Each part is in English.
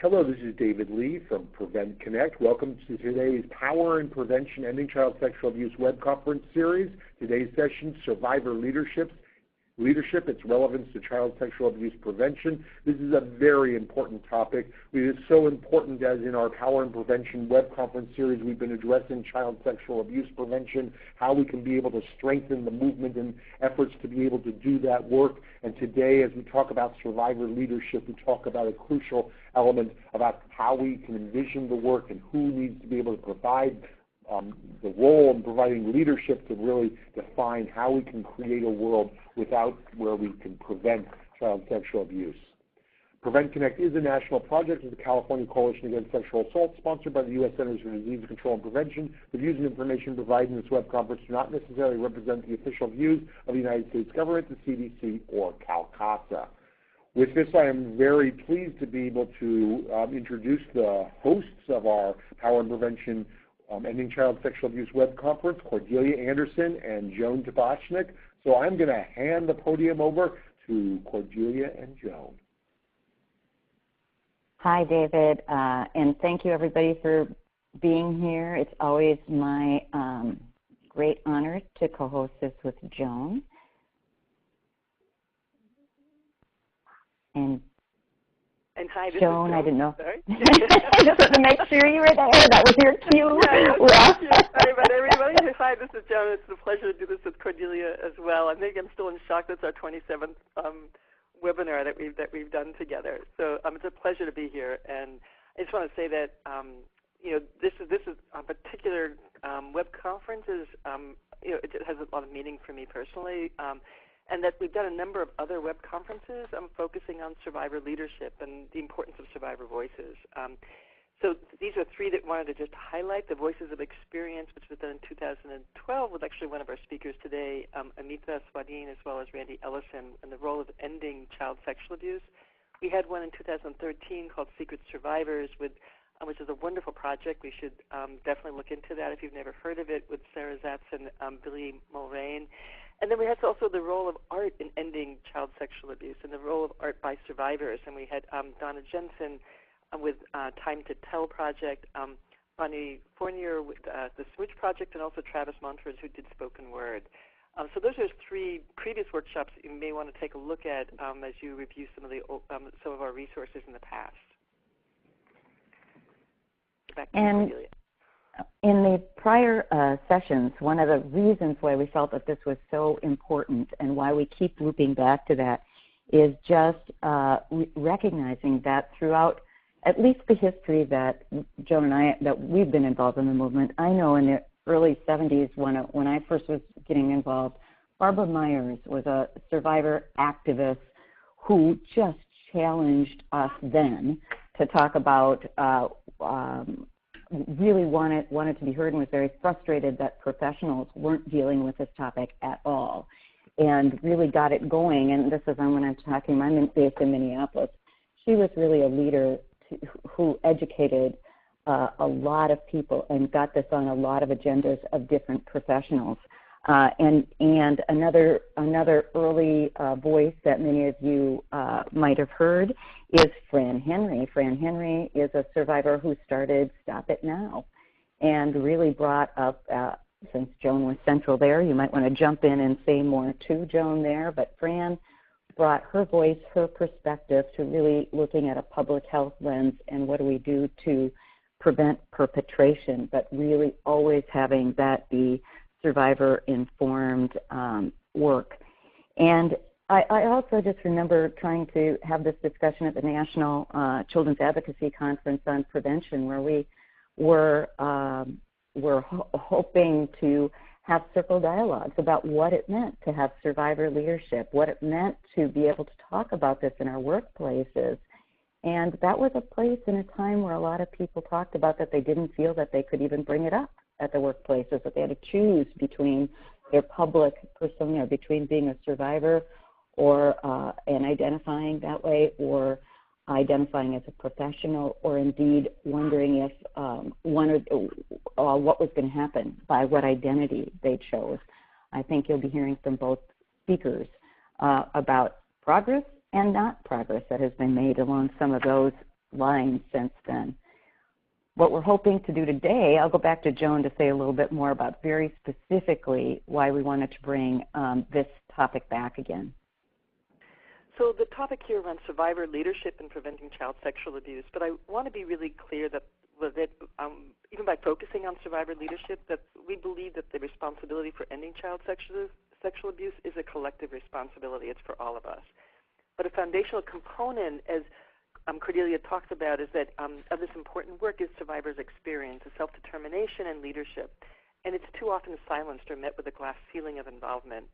Hello, this is David Lee from Prevent Connect. Welcome to today's Power in Prevention Ending Child Sexual Abuse web conference series. Today's session, Survivor Leadership, its relevance to child sexual abuse prevention. This is a very important topic. It is so important, as in our Power in Prevention web conference series, we've been addressing child sexual abuse prevention, how we can be able to strengthen the movement and efforts to be able to do that work. And today, as we talk about survivor leadership, we talk about a crucial element about how we can envision the work and who needs to be able to provide the role in providing leadership to really define how we can create a world where we can prevent child sexual abuse. Prevent Connect is a national project of the California Coalition Against Sexual Assault, sponsored by the U.S. Centers for Disease Control and Prevention. The views and information provided in this web conference do not necessarily represent the official views of the United States government, the CDC, or CalCASA. With this, I am very pleased to be able to introduce the hosts of our Power in Prevention Ending Child Sexual Abuse web conference, Cordelia Anderson and Joan Tabachnik. So I'm going to hand the podium over to Cordelia and Joan. Hi, David, and thank you, everybody, for being here. It's always my great honor to co-host this with Joan. And hi, this Joan, is Joan. I didn't know. Sorry. Just wanted to make sure you were there. That was your cue. Sorry about everybody. Hi, this is Joan. It's a pleasure to do this with Cordelia as well. I think I'm still in shock. That's our 27th webinar that we've done together. So it's a pleasure to be here. And I just want to say that this is a particular web conference it has a lot of meaning for me personally. And that we've done a number of other web conferences focusing on survivor leadership and the importance of survivor voices. So these are three that wanted to just highlight. The Voices of Experience, which was done in 2012 with actually one of our speakers today, Amita Swadin, as well as Randy Ellison, and the role of ending child sexual abuse. We had one in 2013 called Secret Survivors, which is a wonderful project. We should definitely look into that if you've never heard of it, with Sarah Zatz and Billy Mulrain. And then we had also the role of art in ending child sexual abuse and the role of art by survivors. And we had Donna Jensen with Time to Tell Project, Bonnie Fournier with the Smooch Project, and also Travis Montrose, who did spoken word. So those are three previous workshops that you may want to take a look at as you review some of our resources in the past. Back to you, Cordelia. In the prior sessions, one of the reasons why we felt that this was so important and why we keep looping back to that is just recognizing that throughout at least the history that Joan and I, that we've been involved in the movement. I know in the early 70s when I first was getting involved, Barbara Myers was a survivor activist who just challenged us then to talk about really wanted to be heard and was very frustrated that professionals weren't dealing with this topic at all, and really got it going. And this is when I'm talking, I'm based in Minneapolis. She was really a leader who educated a lot of people and got this on a lot of agendas of different professionals. And another early voice that many of you might have heard is Fran Henry. Fran Henry is a survivor who started Stop It Now and really brought up, since Joan was central there, you might want to jump in and say more to Joan there, but Fran brought her voice, her perspective to really looking at a public health lens and what do we do to prevent perpetration, but really always having that be survivor-informed work. And I also just remember trying to have this discussion at the National Children's Advocacy Conference on Prevention, where we were hoping to have circle dialogues about what it meant to have survivor leadership, what it meant to be able to talk about this in our workplaces. And that was a place in a time where a lot of people talked about that they didn't feel that they could even bring it up at the workplaces, that they had to choose between their public persona, between being a survivor or and identifying that way, or identifying as a professional, or indeed wondering if what was going to happen by what identity they chose. I think you'll be hearing from both speakers about progress and not progress that has been made along some of those line since then. What we're hoping to do today, I'll go back to Joan to say a little bit more about very specifically why we wanted to bring this topic back again. So the topic here runs survivor leadership in preventing child sexual abuse, but I want to be really clear that even by focusing on survivor leadership, that we believe that the responsibility for ending child sexual abuse is a collective responsibility. It's for all of us. But a foundational component, as Cordelia talked about, is that of this important work is survivors' experience, of self-determination and leadership. And it's too often silenced or met with a glass ceiling of involvement.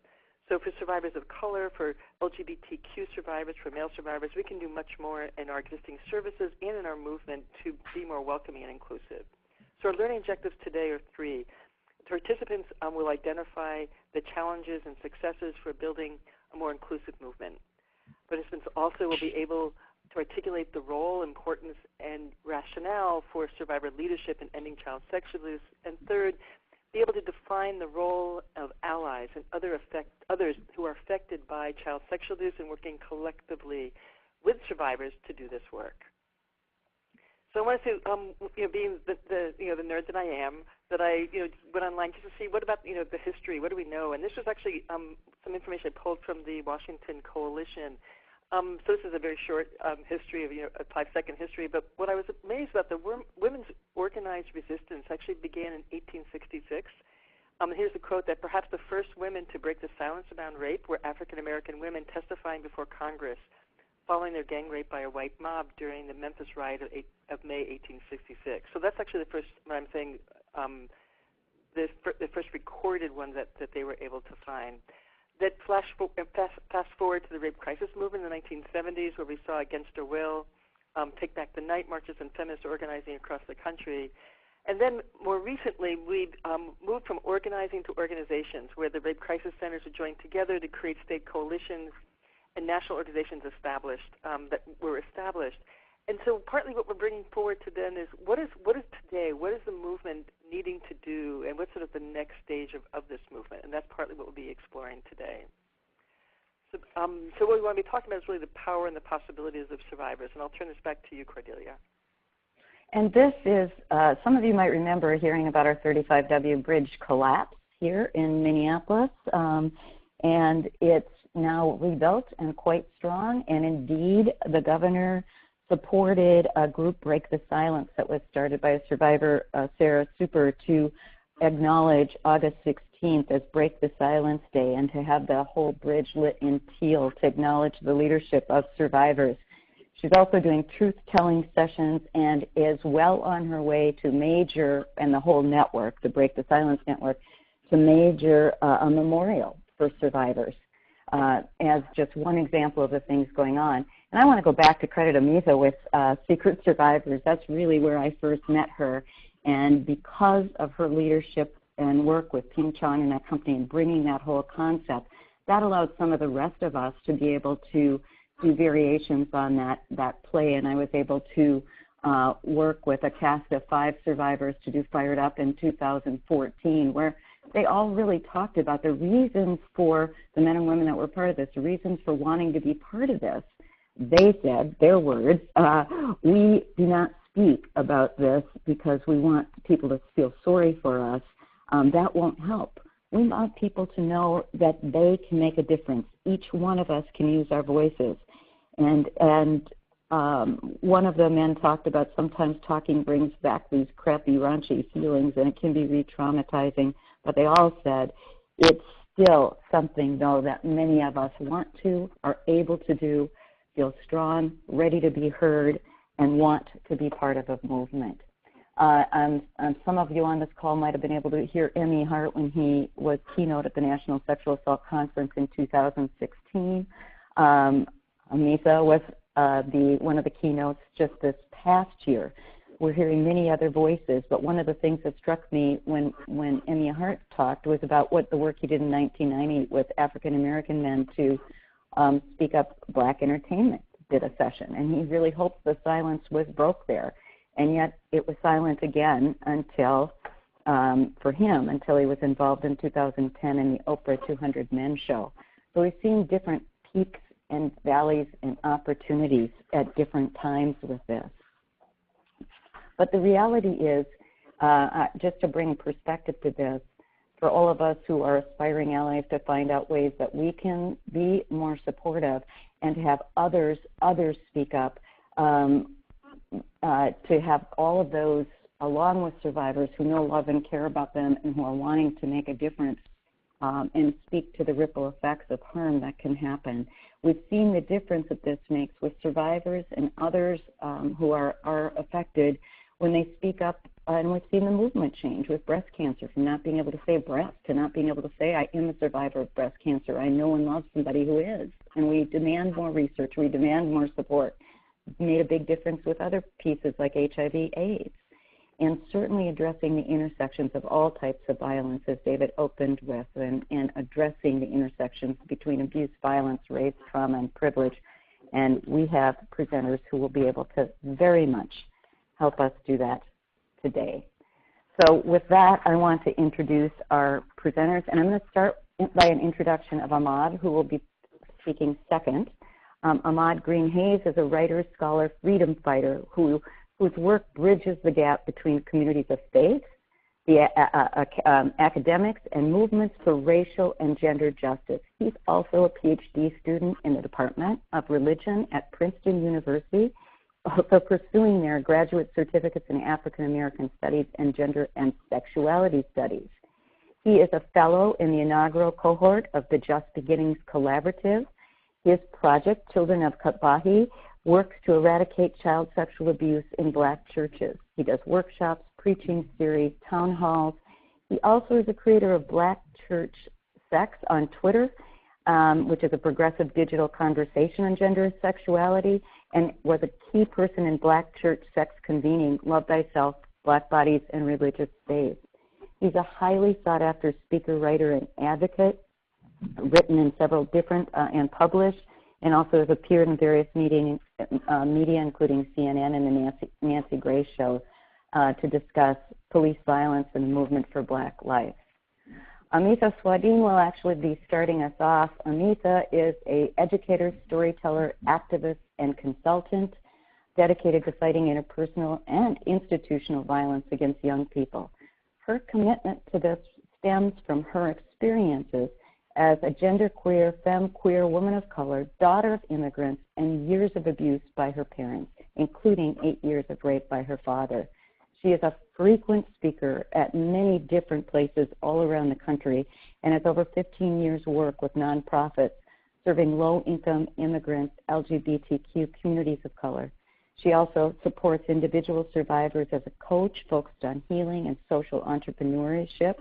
So for survivors of color, for LGBTQ survivors, for male survivors, we can do much more in our existing services and in our movement to be more welcoming and inclusive. So our learning objectives today are 3. Participants will identify the challenges and successes for building a more inclusive movement. Participants also will be able to articulate the role, importance, and rationale for survivor leadership in ending child sexual abuse. And 3rd, be able to define the role of allies and others who are affected by child sexual abuse and working collectively with survivors to do this work. So I want to say, being the nerd that I am, that I went online just to see what about the history, what do we know? And this was actually some information I pulled from the Washington Coalition. So this is a very short history of a 5-second history. But what I was amazed about, the women's organized resistance actually began in 1866. Here's a quote: that perhaps the first women to break the silence around rape were African American women testifying before Congress following their gang rape by a white mob during the Memphis riot of May 1866. So that's actually the first, what I'm saying, the first recorded one that they were able to find. That fast forward to the rape crisis movement in the 1970s, where we saw Against Her Will, Take Back the Night marches, and feminists organizing across the country. And then more recently, we've moved from organizing to organizations, where the rape crisis centers are joined together to create state coalitions and national organizations that were established. And so partly what we're bringing forward to then is what is today, what is the movement needing to do, and what's sort of the next stage of this movement? And that's partly what we'll be exploring today. So what we want to be talking about is really the power and the possibilities of survivors. And I'll turn this back to you, Cordelia. And this is, some of you might remember hearing about our 35W bridge collapse here in Minneapolis. And it's now rebuilt and quite strong. And indeed, the governor supported a group, Break the Silence, that was started by a survivor, Sarah Super, to acknowledge August 16th as Break the Silence Day and to have the whole bridge lit in teal to acknowledge the leadership of survivors. She's also doing truth-telling sessions and is well on her way to major, and the whole network, the Break the Silence Network, to major a memorial for survivors as just one example of the things going on. And I want to go back to credit Amita with Secret Survivors. That's really where I first met her. And because of her leadership and work with Ping Chong and that company and bringing that whole concept, that allowed some of the rest of us to be able to do variations on that play. And I was able to work with a cast of 5 survivors to do Fired Up in 2014, where they all really talked about the reasons for the men and women that were part of this, the reasons for wanting to be part of this. They said, their words, we do not speak about this because we want people to feel sorry for us. That won't help. We want people to know that they can make a difference. Each one of us can use our voices. And one of the men talked about sometimes talking brings back these crappy, raunchy feelings, and it can be re-traumatizing. But they all said it's still something, though, that many of us want to, are able to do, feel strong, ready to be heard, and want to be part of a movement. And some of you on this call might have been able to hear Emmy Hart when he was keynote at the National Sexual Assault Conference in 2016. Amita was one of the keynotes just this past year. We're hearing many other voices, but one of the things that struck me when Emmy Hart talked was about what the work he did in 1990 with African American men to speak up Black entertainment, did a session, and he really hoped the silence was broke there. And yet it was silent again until, for him, until he was involved in 2010 in the Oprah 200 Men show. So we've seen different peaks and valleys and opportunities at different times with this. But the reality is, just to bring perspective to this, for all of us who are aspiring allies to find out ways that we can be more supportive and to have others speak up, to have all of those along with survivors who know, love, and care about them and who are wanting to make a difference and speak to the ripple effects of harm that can happen. We've seen the difference that this makes with survivors and others who are affected when they speak up, and we've seen the movement change with breast cancer, from not being able to say breast to not being able to say, I am a survivor of breast cancer. I know and love somebody who is. And we demand more research. We demand more support. It's made a big difference with other pieces like HIV/AIDS. And certainly addressing the intersections of all types of violence, as David opened with, and addressing the intersections between abuse, violence, race, trauma, and privilege. And we have presenters who will be able to very much help us do that today. So with that, I want to introduce our presenters, and I'm going to start by an introduction of Ahmad, who will be speaking second. Ahmad Green Hayes is a writer, scholar, freedom fighter whose work bridges the gap between communities of faith, the academics, and movements for racial and gender justice. He's also a PhD student in the Department of Religion at Princeton University, also pursuing their graduate certificates in African American Studies and Gender and Sexuality Studies. He is a fellow in the inaugural cohort of the Just Beginnings Collaborative. His project, Children of Kabahi, works to eradicate child sexual abuse in Black churches. He does workshops, preaching series, town halls. He also is a creator of Black Church Sex on Twitter, which is a progressive digital conversation on gender and sexuality, and was a key person in Black Church Sex convening, Love Thyself, Black Bodies, and Religious Faith. He's a highly sought-after speaker, writer, and advocate, written in several different and published, and also has appeared in various media, including CNN and the Nancy Grace Show, to discuss police violence and the movement for Black life. Amita Swadin will actually be starting us off. Amita is an educator, storyteller, activist, and consultant dedicated to fighting interpersonal and institutional violence against young people. Her commitment to this stems from her experiences as a genderqueer, femme-queer woman of color, daughter of immigrants, and years of abuse by her parents, including 8 years of rape by her father. She is a frequent speaker at many different places all around the country and has over 15 years' work with nonprofits serving low-income immigrants, LGBTQ communities of color. She also supports individual survivors as a coach focused on healing and social entrepreneurship.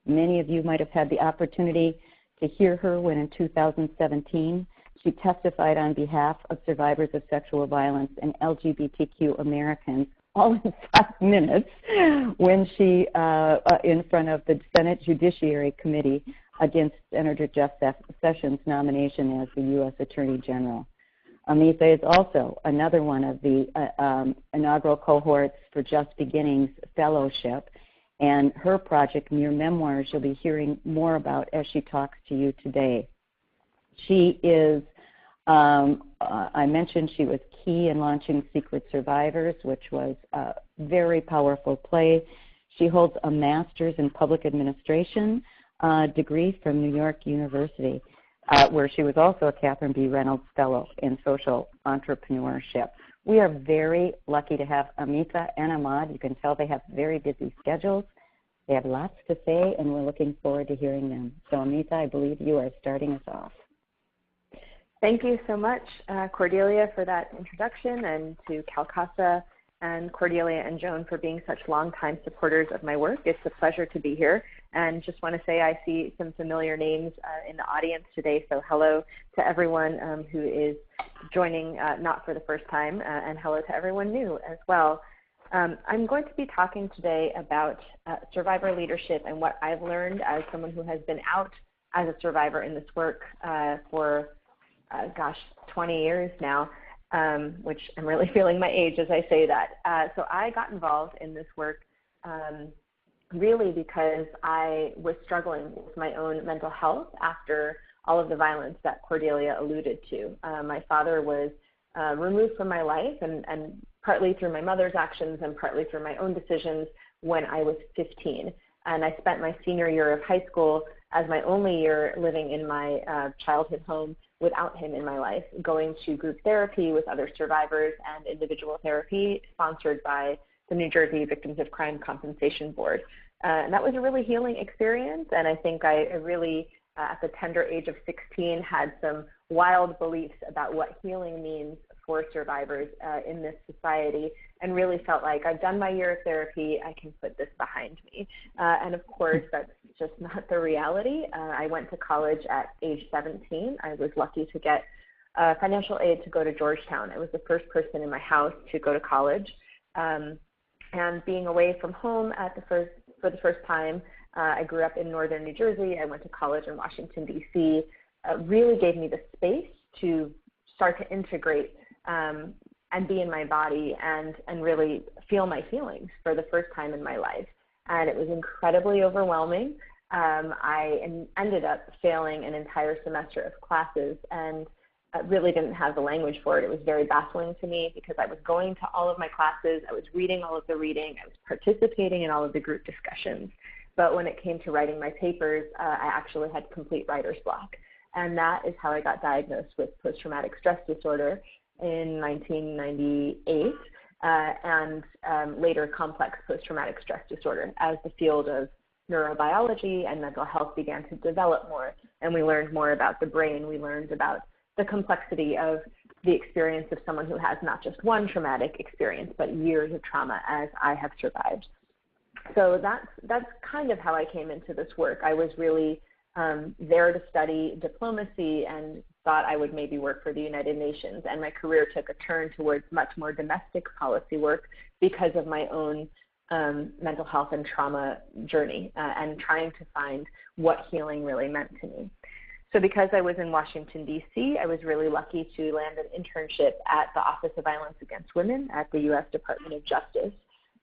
Many of you might have had the opportunity to hear her when in 2017 she testified on behalf of survivors of sexual violence and LGBTQ Americans, all in 5 minutes, when she, in front of the Senate Judiciary Committee against Senator Jeff Sessions' nomination as the U.S. Attorney General. Amita is also another one of the inaugural cohorts for Just Beginnings Fellowship, and her project, Mere Memoirs, you'll be hearing more about as she talks to you today. She is, I mentioned she was key in launching Secret Survivors, which was a very powerful play. She holds a master's in public administration degree from New York University, where she was also a Catherine B. Reynolds Fellow in social entrepreneurship. We are very lucky to have Amita and Ahmad. You can tell they have very busy schedules. They have lots to say, and we're looking forward to hearing them. So, Amita, I believe you are starting us off. Thank you so much, Cordelia, for that introduction, and to Calcasa and Cordelia and Joan for being such longtime supporters of my work. It's a pleasure to be here, and just want to say I see some familiar names in the audience today, so hello to everyone who is joining not for the first time, and hello to everyone new as well. I'm going to be talking today about survivor leadership and what I've learned as someone who has been out as a survivor in this work for 20 years now, which I'm really feeling my age as I say that. So I got involved in this work really because I was struggling with my own mental health after all of the violence that Cordelia alluded to. My father was removed from my life and partly through my mother's actions and partly through my own decisions when I was 15. And I spent my senior year of high school as my only year living in my childhood home without him in my life, going to group therapy with other survivors and individual therapy sponsored by the New Jersey Victims of Crime Compensation Board. And that was a really healing experience, and I think I really, at the tender age of 16, had some wild beliefs about what healing means for survivors in this society, and really felt like I've done my year of therapy, I can put this behind me. And of course, that's just not the reality. I went to college at age 17. I was lucky to get financial aid to go to Georgetown. I was the first person in my house to go to college. And being away from home for the first time, I grew up in northern New Jersey. I went to college in Washington, D.C. Really gave me the space to start to integrate and be in my body and really feel my feelings for the first time in my life. And it was incredibly overwhelming. I ended up failing an entire semester of classes and really didn't have the language for it. It was very baffling to me because I was going to all of my classes, I was reading all of the reading, I was participating in all of the group discussions. But when it came to writing my papers, I actually had complete writer's block. And that is how I got diagnosed with post-traumatic stress disorder in 1998, and later complex post-traumatic stress disorder, as the field of neurobiology and mental health began to develop more. And we learned more about the brain. We learned about the complexity of the experience of someone who has not just one traumatic experience, but years of trauma, as I have survived. So that's kind of how I came into this work. I was really there to study diplomacy and thought I would maybe work for the United Nations. And my career took a turn towards much more domestic policy work because of my own mental health and trauma journey and trying to find what healing really meant to me. So because I was in Washington, D.C., I was really lucky to land an internship at the Office of Violence Against Women at the U.S. Department of Justice.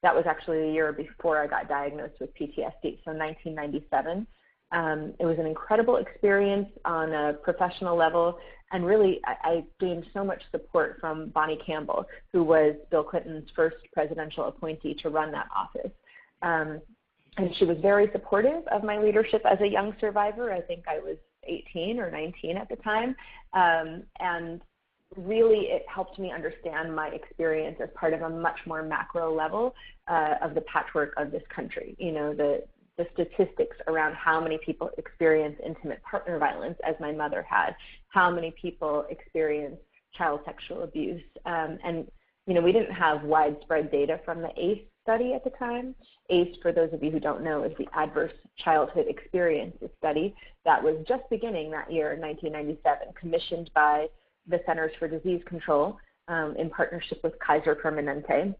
That was actually a year before I got diagnosed with PTSD, so 1997. It was an incredible experience on a professional level, and really I gained so much support from Bonnie Campbell, who was Bill Clinton's first presidential appointee to run that office. And she was very supportive of my leadership as a young survivor. I think I was 18 or 19 at the time, and really it helped me understand my experience as part of a much more macro level of the patchwork of this country. You know, the statistics around how many people experience intimate partner violence, as my mother had, how many people experience child sexual abuse. And, you know, we didn't have widespread data from the ACE study at the time. ACE, for those of you who don't know, is the Adverse Childhood Experiences Study that was just beginning that year in 1997, commissioned by the Centers for Disease Control in partnership with Kaiser Permanente.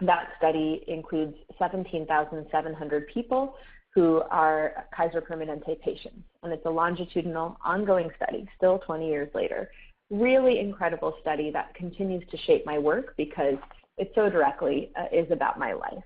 That study includes 17,700 people who are Kaiser Permanente patients, and it's a longitudinal, ongoing study, still 20 years later. Really incredible study that continues to shape my work because it so directly is about my life.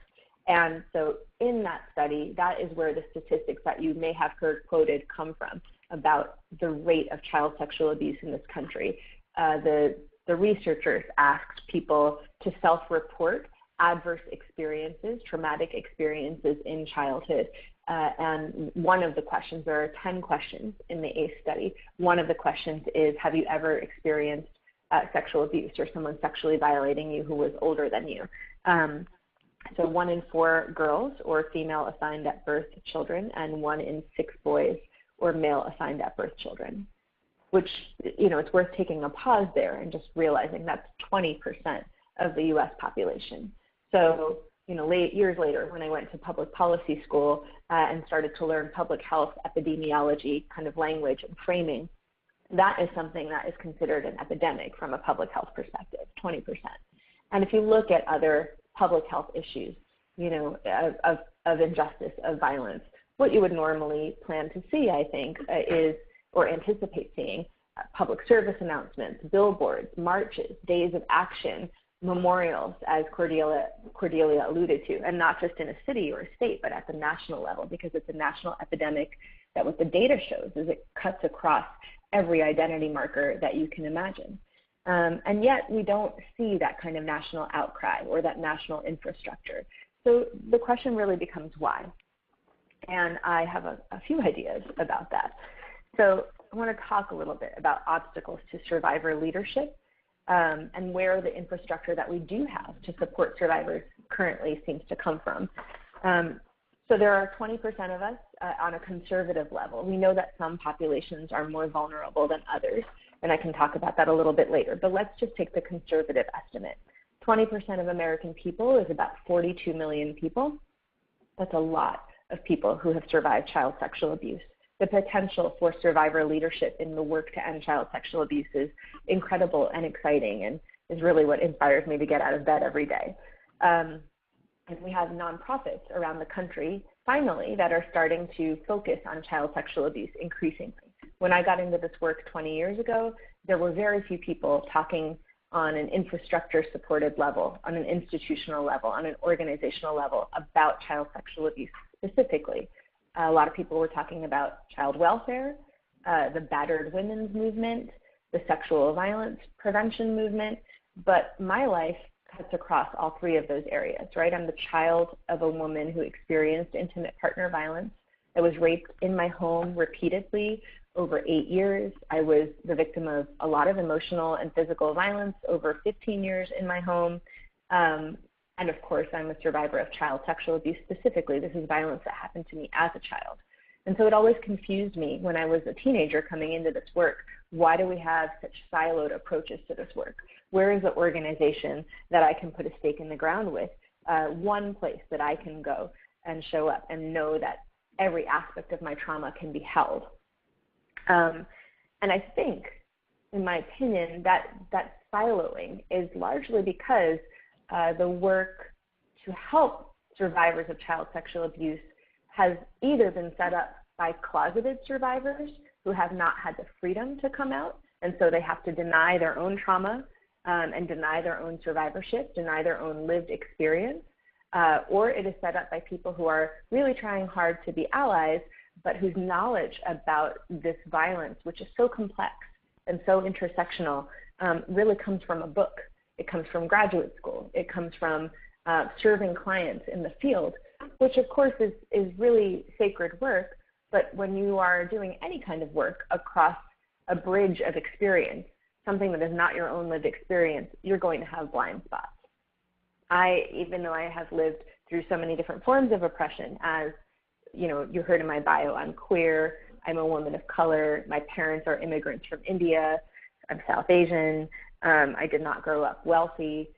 And so in that study, that is where the statistics that you may have heard quoted come from about the rate of child sexual abuse in this country. The researchers asked people to self-report adverse experiences, traumatic experiences in childhood. And one of the questions, there are 10 questions in the ACE study. One of the questions is, have you ever experienced sexual abuse or someone sexually violating you who was older than you? So 1 in 4 girls or female assigned at birth children, and 1 in 6 boys or male assigned at birth children, which, you know, it's worth taking a pause there and just realizing that's 20% of the U.S. population. So, you know, years later, when I went to public policy school and started to learn public health epidemiology kind of language and framing, that is something that is considered an epidemic from a public health perspective, 20%. And if you look at other public health issues, you know, of injustice, of violence, what you would normally plan to see, I think, is, or anticipate seeing, public service announcements, billboards, marches, days of action, memorials, as Cordelia alluded to, and not just in a city or a state, but at the national level, because it's a national epidemic that what the data shows is it cuts across every identity marker that you can imagine. And yet we don't see that kind of national outcry or that national infrastructure. So the question really becomes why? And I have a few ideas about that. So I want to talk a little bit about obstacles to survivor leadership and where the infrastructure that we do have to support survivors currently seems to come from. So there are 20% of us on a conservative level. We know that some populations are more vulnerable than others, and I can talk about that a little bit later. But let's just take the conservative estimate. 20% of American people is about 42 million people. That's a lot of people who have survived child sexual abuse. The potential for survivor leadership in the work to end child sexual abuse is incredible and exciting, and is really what inspires me to get out of bed every day. And we have nonprofits around the country, finally, that are starting to focus on child sexual abuse increasingly. When I got into this work 20 years ago, there were very few people talking on an infrastructure-supported level, on an institutional level, on an organizational level about child sexual abuse specifically. A lot of people were talking about child welfare, the battered women's movement, the sexual violence prevention movement, but my life cuts across all three of those areas, right? I'm the child of a woman who experienced intimate partner violence. I was raped in my home repeatedly over 8 years. I was the victim of a lot of emotional and physical violence over 15 years in my home. And of course, I'm a survivor of child sexual abuse specifically. This is violence that happened to me as a child. And so it always confused me when I was a teenager coming into this work. Why do we have such siloed approaches to this work? Where is the organization that I can put a stake in the ground with? One place that I can go and show up and know that every aspect of my trauma can be held. And I think, in my opinion, that siloing is largely because the work to help survivors of child sexual abuse has either been set up by closeted survivors who have not had the freedom to come out, and so they have to deny their own trauma and deny their own survivorship, deny their own lived experience, or it is set up by people who are really trying hard to be allies, but whose knowledge about this violence, which is so complex and so intersectional, really comes from a book. It comes from graduate school. It comes from serving clients in the field, which of course is really sacred work, but when you are doing any kind of work across a bridge of experience, something that is not your own lived experience, you're going to have blind spots. Even though I have lived through so many different forms of oppression, as you heard in my bio, I'm queer, I'm a woman of color, my parents are immigrants from India, I'm South Asian, I did not grow up wealthy.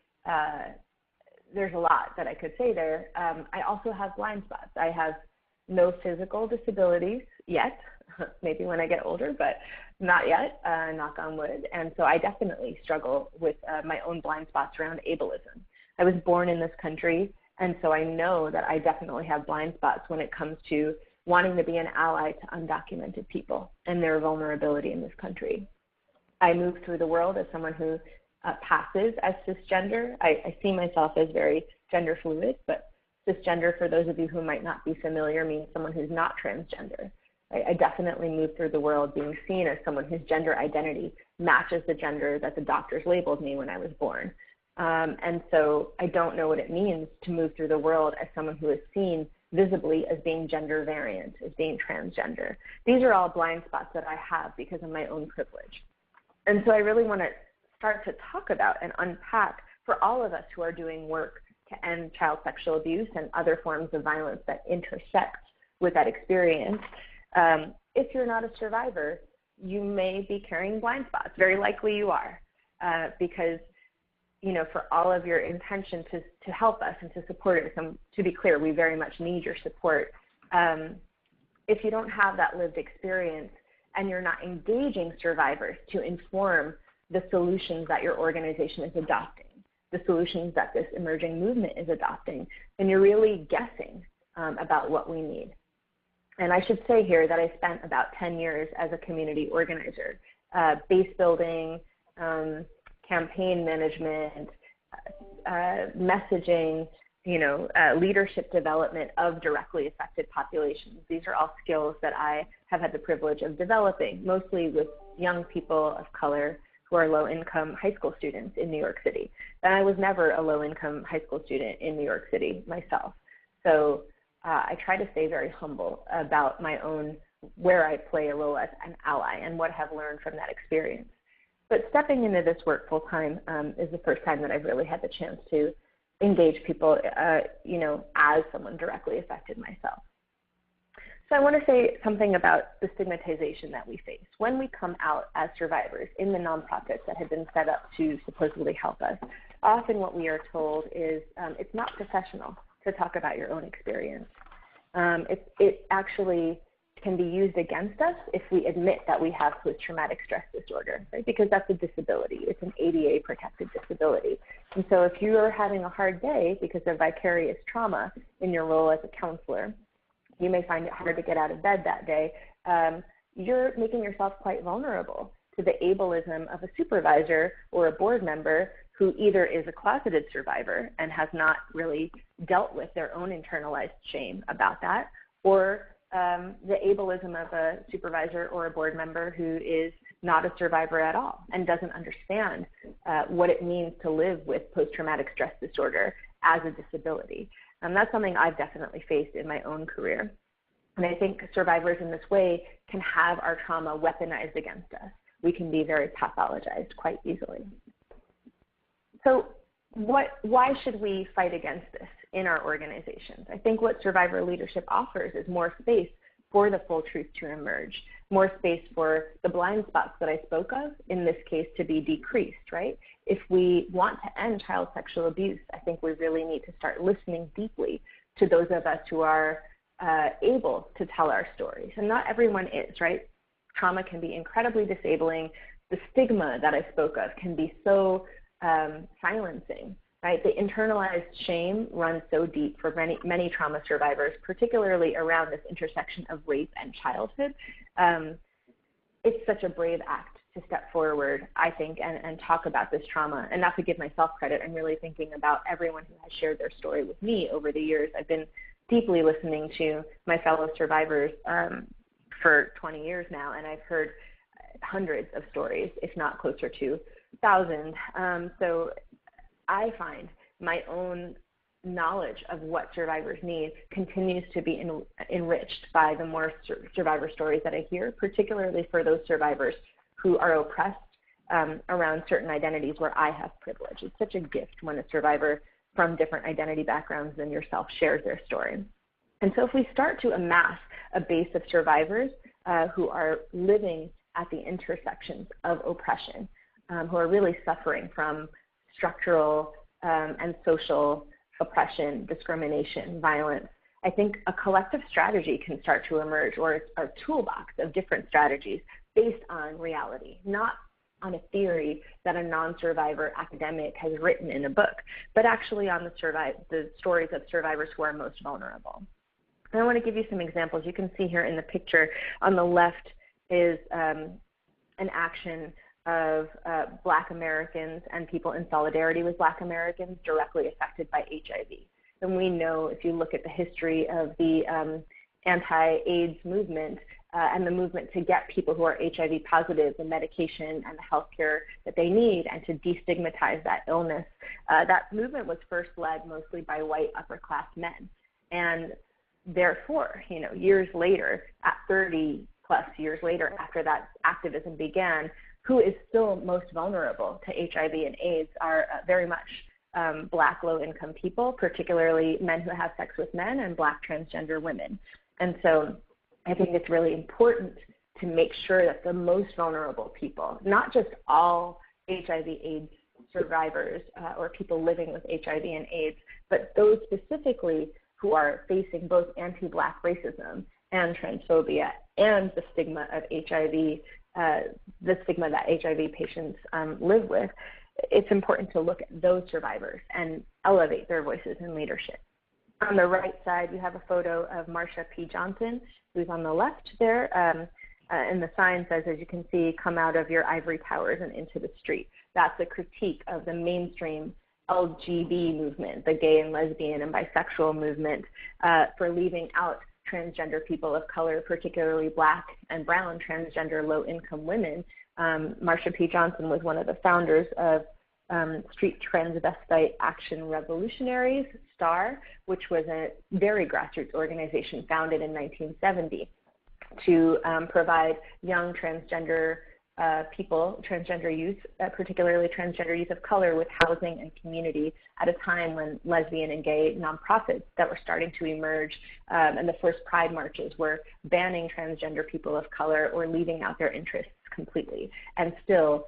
There's a lot that I could say there. I also have blind spots. I have no physical disabilities yet, maybe when I get older, but not yet, knock on wood. And so I definitely struggle with my own blind spots around ableism. I was born in this country, and so I know that I definitely have blind spots when it comes to wanting to be an ally to undocumented people and their vulnerability in this country. I move through the world as someone who passes as cisgender. I see myself as very gender fluid, but cisgender, for those of you who might not be familiar, means someone who's not transgender. I definitely move through the world being seen as someone whose gender identity matches the gender that the doctors labeled me when I was born. And so I don't know what it means to move through the world as someone who is seen visibly as being gender variant, as being transgender. These are all blind spots that I have because of my own privilege. And so I really want to start to talk about and unpack for all of us who are doing work to end child sexual abuse and other forms of violence that intersect with that experience. If you're not a survivor, you may be carrying blind spots. Very likely you are, because for all of your intention to help us and to support us, and to be clear, we very much need your support. If you don't have that lived experience and you're not engaging survivors to inform the solutions that your organization is adopting, the solutions that this emerging movement is adopting, then you're really guessing about what we need. And I should say here that I spent about 10 years as a community organizer, base building, campaign management, messaging, leadership development of directly affected populations. These are all skills that I have had the privilege of developing, mostly with young people of color who are low-income high school students in New York City. And I was never a low-income high school student in New York City myself. So I try to stay very humble about my own, where I play a role as an ally and what I have learned from that experience. But stepping into this work full-time is the first time that I've really had the chance to engage people, as someone directly affected myself. So I want to say something about the stigmatization that we face. When we come out as survivors in the nonprofits that have been set up to supposedly help us, often what we are told is it's not professional to talk about your own experience. It actually can be used against us if we admit that we have post-traumatic stress disorder, right? Because that's a disability. It's an ADA protected disability. And so if you're having a hard day because of vicarious trauma in your role as a counselor, you may find it hard to get out of bed that day. You're making yourself quite vulnerable to the ableism of a supervisor or a board member who either is a closeted survivor and has not really dealt with their own internalized shame about that, or the ableism of a supervisor or a board member who is not a survivor at all and doesn't understand what it means to live with post-traumatic stress disorder as a disability. That's something I've definitely faced in my own career. And I think survivors in this way can have our trauma weaponized against us. We can be very pathologized quite easily. So why should we fight against this in our organizations? I think what survivor leadership offers is more space for the full truth to emerge, more space for the blind spots that I spoke of, in this case, to be decreased, right? If we want to end child sexual abuse, I think we really need to start listening deeply to those of us who are able to tell our stories. And not everyone is, right? Trauma can be incredibly disabling. The stigma that I spoke of can be so silencing, right? The internalized shame runs so deep for many trauma survivors, particularly around this intersection of rape and childhood. It's such a brave act to step forward, I think, and talk about this trauma. And not to give myself credit, I'm really thinking about everyone who has shared their story with me over the years. I've been deeply listening to my fellow survivors for 20 years now, and I've heard hundreds of stories, if not closer to 1,000. So I find my own knowledge of what survivors need continues to be enriched by the more survivor stories that I hear, particularly for those survivors who are oppressed around certain identities where I have privilege. It's such a gift when a survivor from different identity backgrounds than yourself shares their story. And so if we start to amass a base of survivors who are living at the intersections of oppression, who are really suffering from structural and social oppression, discrimination, violence, I think a collective strategy can start to emerge, or a toolbox of different strategies based on reality, not on a theory that a non-survivor academic has written in a book, but actually on the stories of survivors who are most vulnerable. And I want to give you some examples. You can see here in the picture on the left is an action of Black Americans and people in solidarity with Black Americans directly affected by HIV. And we know, if you look at the history of the anti-AIDS movement and the movement to get people who are HIV positive the medication and the health care that they need and to destigmatize that illness, that movement was first led mostly by white upper-class men. And therefore, years later, at 30 plus years later after that activism began, who is still most vulnerable to HIV and AIDS are very much Black low-income people, particularly men who have sex with men and Black transgender women. And so I think it's really important to make sure that the most vulnerable people, not just all HIV/AIDS survivors or people living with HIV and AIDS, but those specifically who are facing both anti-Black racism and transphobia and the stigma of HIV, the stigma that HIV patients live with, it's important to look at those survivors and elevate their voices in leadership. On the right side, you have a photo of Marsha P. Johnson, who's on the left there, and the sign says, as you can see, come out of your ivory towers and into the street. That's a critique of the mainstream LGB movement, the gay and lesbian and bisexual movement, for leaving out transgender people of color, particularly Black and brown transgender low-income women, Marsha P. Johnson was one of the founders of Street Transvestite Action Revolutionaries, STAR, which was a very grassroots organization founded in 1970 to provide young transgender people, transgender youth, particularly transgender youth of color, with housing and community at a time when lesbian and gay nonprofits that were starting to emerge and the first pride marches were banning transgender people of color or leaving out their interests completely. And still,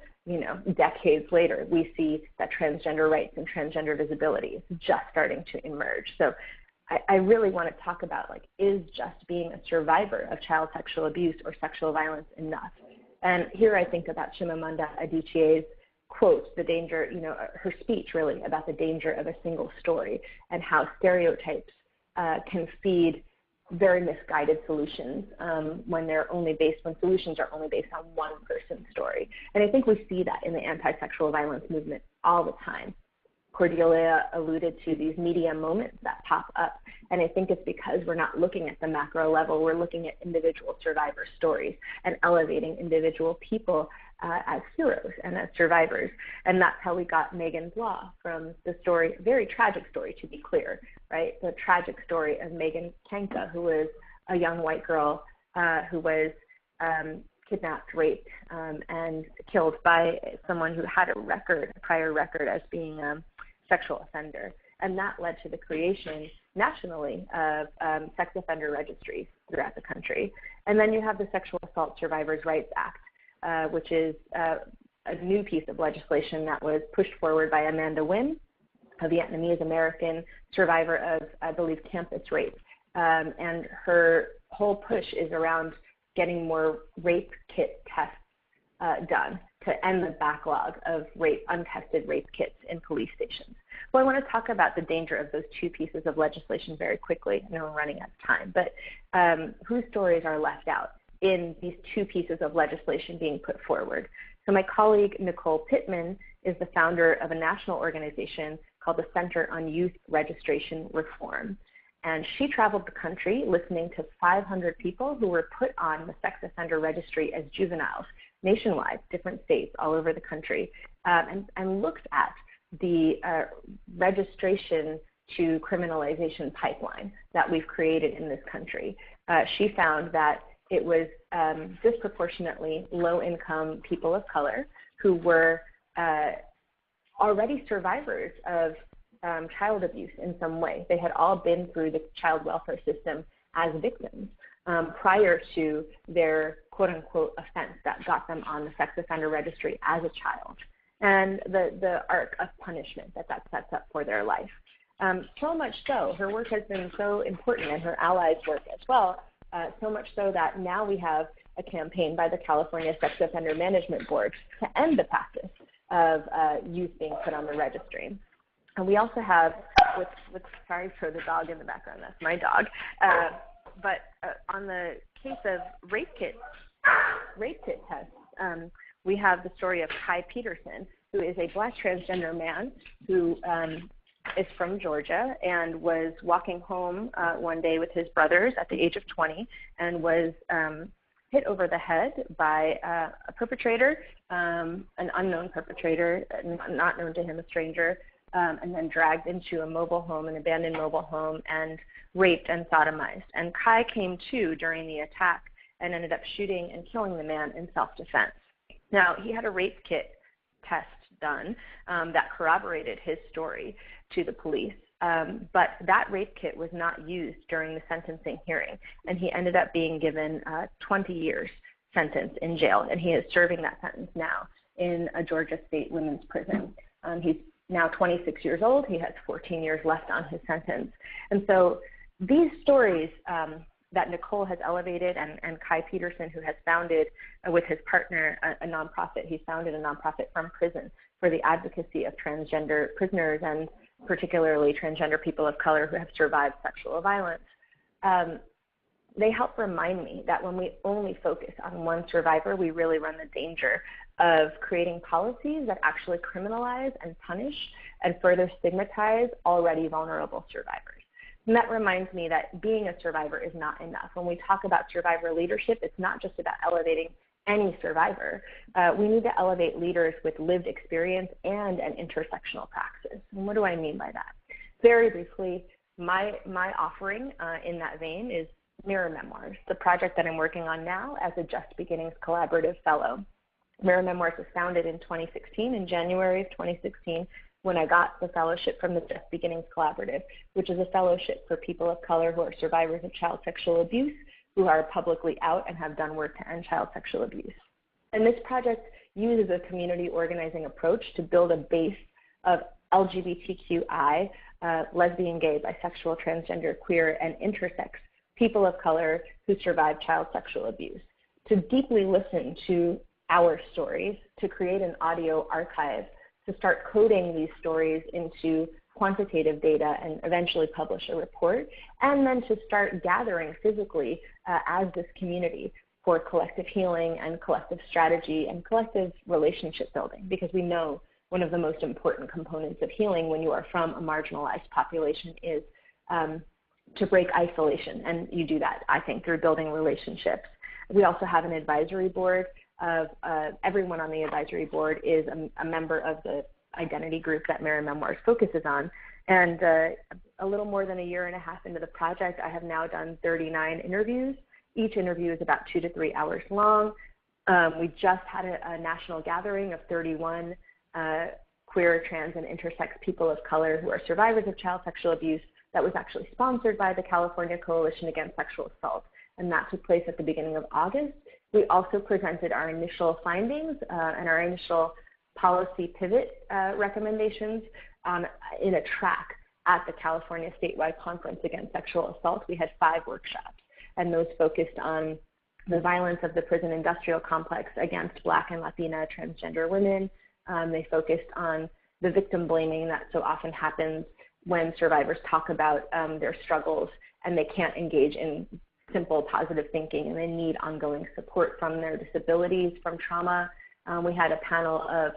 decades later, we see that transgender rights and transgender visibility is just starting to emerge. So I really want to talk about, is just being a survivor of child sexual abuse or sexual violence enough? And here I think about Chimamanda Adichie's quote, the danger, her speech really about the danger of a single story and how stereotypes can feed very misguided solutions when solutions are only based on one person's story. And I think we see that in the anti-sexual violence movement all the time. Cordelia alluded to these media moments that pop up, and I think it's because we're not looking at the macro level. We're looking at individual survivor stories and elevating individual people as heroes and as survivors. And that's how we got Megan's Law from the story, very tragic story to be clear, right? The tragic story of Megan Kanka, who was a young white girl who was kidnapped, raped, and killed by someone who had a prior record as being a sexual offender. And that led to the creation nationally of sex offender registries throughout the country. And then you have the Sexual Assault Survivors' Rights Act, which is a new piece of legislation that was pushed forward by Amanda Nguyen, a Vietnamese American survivor of, I believe, campus rape. And her whole push is around getting more rape kit tests done to end the backlog of untested rape kits in police stations. Well, I want to talk about the danger of those two pieces of legislation very quickly. I know we're running out of time, but whose stories are left out in these two pieces of legislation being put forward? So my colleague Nicole Pittman is the founder of a national organization called the Center on Youth Registration Reform. And she traveled the country listening to 500 people who were put on the sex offender registry as juveniles nationwide, different states all over the country, and looked at the registration to criminalization pipeline that we've created in this country. She found that it was disproportionately low-income people of color who were already survivors of child abuse in some way. They had all been through the child welfare system as victims prior to their quote-unquote offense that got them on the sex offender registry as a child, and the arc of punishment that sets up for their life. So much so, her work has been so important, and her allies' work as well, so much so that now we have a campaign by the California Sex Offender Management Board to end the practice of youth being put on the registry. And we also have, sorry for the dog in the background, that's my dog, but on the case of rape kit tests, we have the story of Kai Peterson, who is a Black transgender man who is from Georgia and was walking home one day with his brothers at the age of 20 and was hit over the head by a perpetrator, an unknown perpetrator, not known to him, a stranger, and then dragged into a mobile home, an abandoned mobile home, and raped and sodomized. And Kai came to during the attack and ended up shooting and killing the man in self-defense. Now, he had a rape kit test done that corroborated his story to the police, but that rape kit was not used during the sentencing hearing, and he ended up being given 20 years sentence in jail, and he is serving that sentence now in a Georgia State women's prison. He's now 26 years old. He has 14 years left on his sentence. And so these stories that Nicole has elevated, and Kai Peterson, who has founded with his partner a nonprofit, he's founded a nonprofit from prison for the advocacy of transgender prisoners and particularly transgender people of color who have survived sexual violence. They help remind me that when we only focus on one survivor, we really run the danger of creating policies that actually criminalize and punish and further stigmatize already vulnerable survivors. And that reminds me that being a survivor is not enough. When we talk about survivor leadership, it's not just about elevating any survivor, we need to elevate leaders with lived experience and an intersectional praxis. And what do I mean by that? Very briefly, my offering in that vein is Mirror Memoirs, the project that I'm working on now as a Just Beginnings Collaborative Fellow. Mirror Memoirs was founded in 2016, in January of 2016, when I got the fellowship from the Just Beginnings Collaborative, which is a fellowship for people of color who are survivors of child sexual abuse, who are publicly out and have done work to end child sexual abuse. And this project uses a community organizing approach to build a base of LGBTQI, lesbian, gay, bisexual, transgender, queer, and intersex people of color who survived child sexual abuse, to deeply listen to our stories, to create an audio archive, to start coding these stories into quantitative data and eventually publish a report, and then to start gathering physically as this community for collective healing and collective strategy and collective relationship building, because we know one of the most important components of healing when you are from a marginalized population is to break isolation, and you do that, I think, through building relationships. We also have an advisory board of everyone on the advisory board is a member of the identity group that Mirror Memoirs focuses on. And a little more than a year and a half into the project, I have now done 39 interviews. Each interview is about 2 to 3 hours long. We just had a national gathering of 31 queer, trans, and intersex people of color who are survivors of child sexual abuse that was actually sponsored by the California Coalition Against Sexual Assault, and that took place at the beginning of August. We also presented our initial findings and our initial policy pivot recommendations in a track at the California Statewide Conference Against Sexual Assault. We had 5 workshops, and those focused on the violence of the prison industrial complex against Black and Latina transgender women. They focused on the victim blaming that so often happens when survivors talk about their struggles and they can't engage in simple positive thinking, and they need ongoing support from their disabilities, from trauma. We had a panel of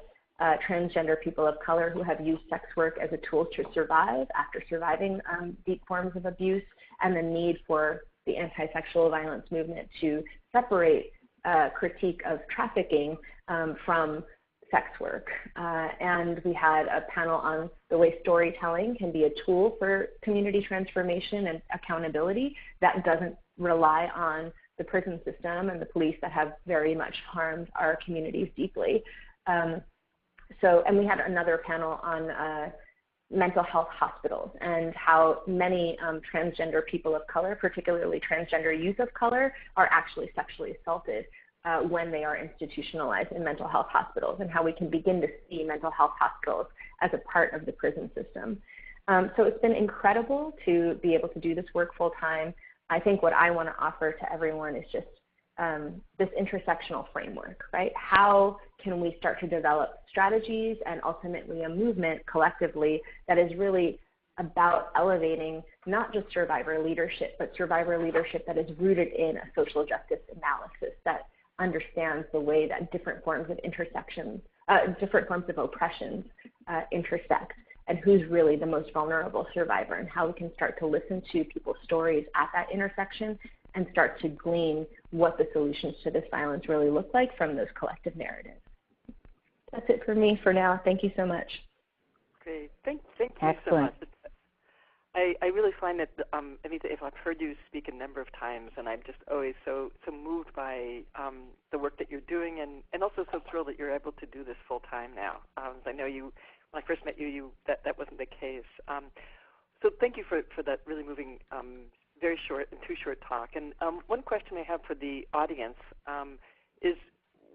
transgender people of color who have used sex work as a tool to survive after surviving deep forms of abuse, and the need for the anti-sexual violence movement to separate critique of trafficking from sex work. And we had a panel on the way storytelling can be a tool for community transformation and accountability that doesn't rely on the prison system and the police that have very much harmed our communities deeply. And we had another panel on mental health hospitals and how many transgender people of color, particularly transgender youth of color, are actually sexually assaulted when they are institutionalized in mental health hospitals, and how we can begin to see mental health hospitals as a part of the prison system. So it's been incredible to be able to do this work full time. I think what I want to offer to everyone is just this intersectional framework, right? How can we start to develop strategies and ultimately a movement collectively that is really about elevating not just survivor leadership, but survivor leadership that is rooted in a social justice analysis that understands the way that different forms of intersections, different forms of oppressions intersect, and who's really the most vulnerable survivor, and how we can start to listen to people's stories at that intersection and start to glean what the solutions to this violence really look like from those collective narratives. That's it for me for now. Thank you so much. Great. Thank you so much. I really find that, Anita, if I've heard you speak a number of times, and I'm just always so moved by the work that you're doing, and also so thrilled that you're able to do this full time now. I know you, when I first met you, that wasn't the case. So thank you for that really moving, very short and too short talk. And one question I have for the audience is,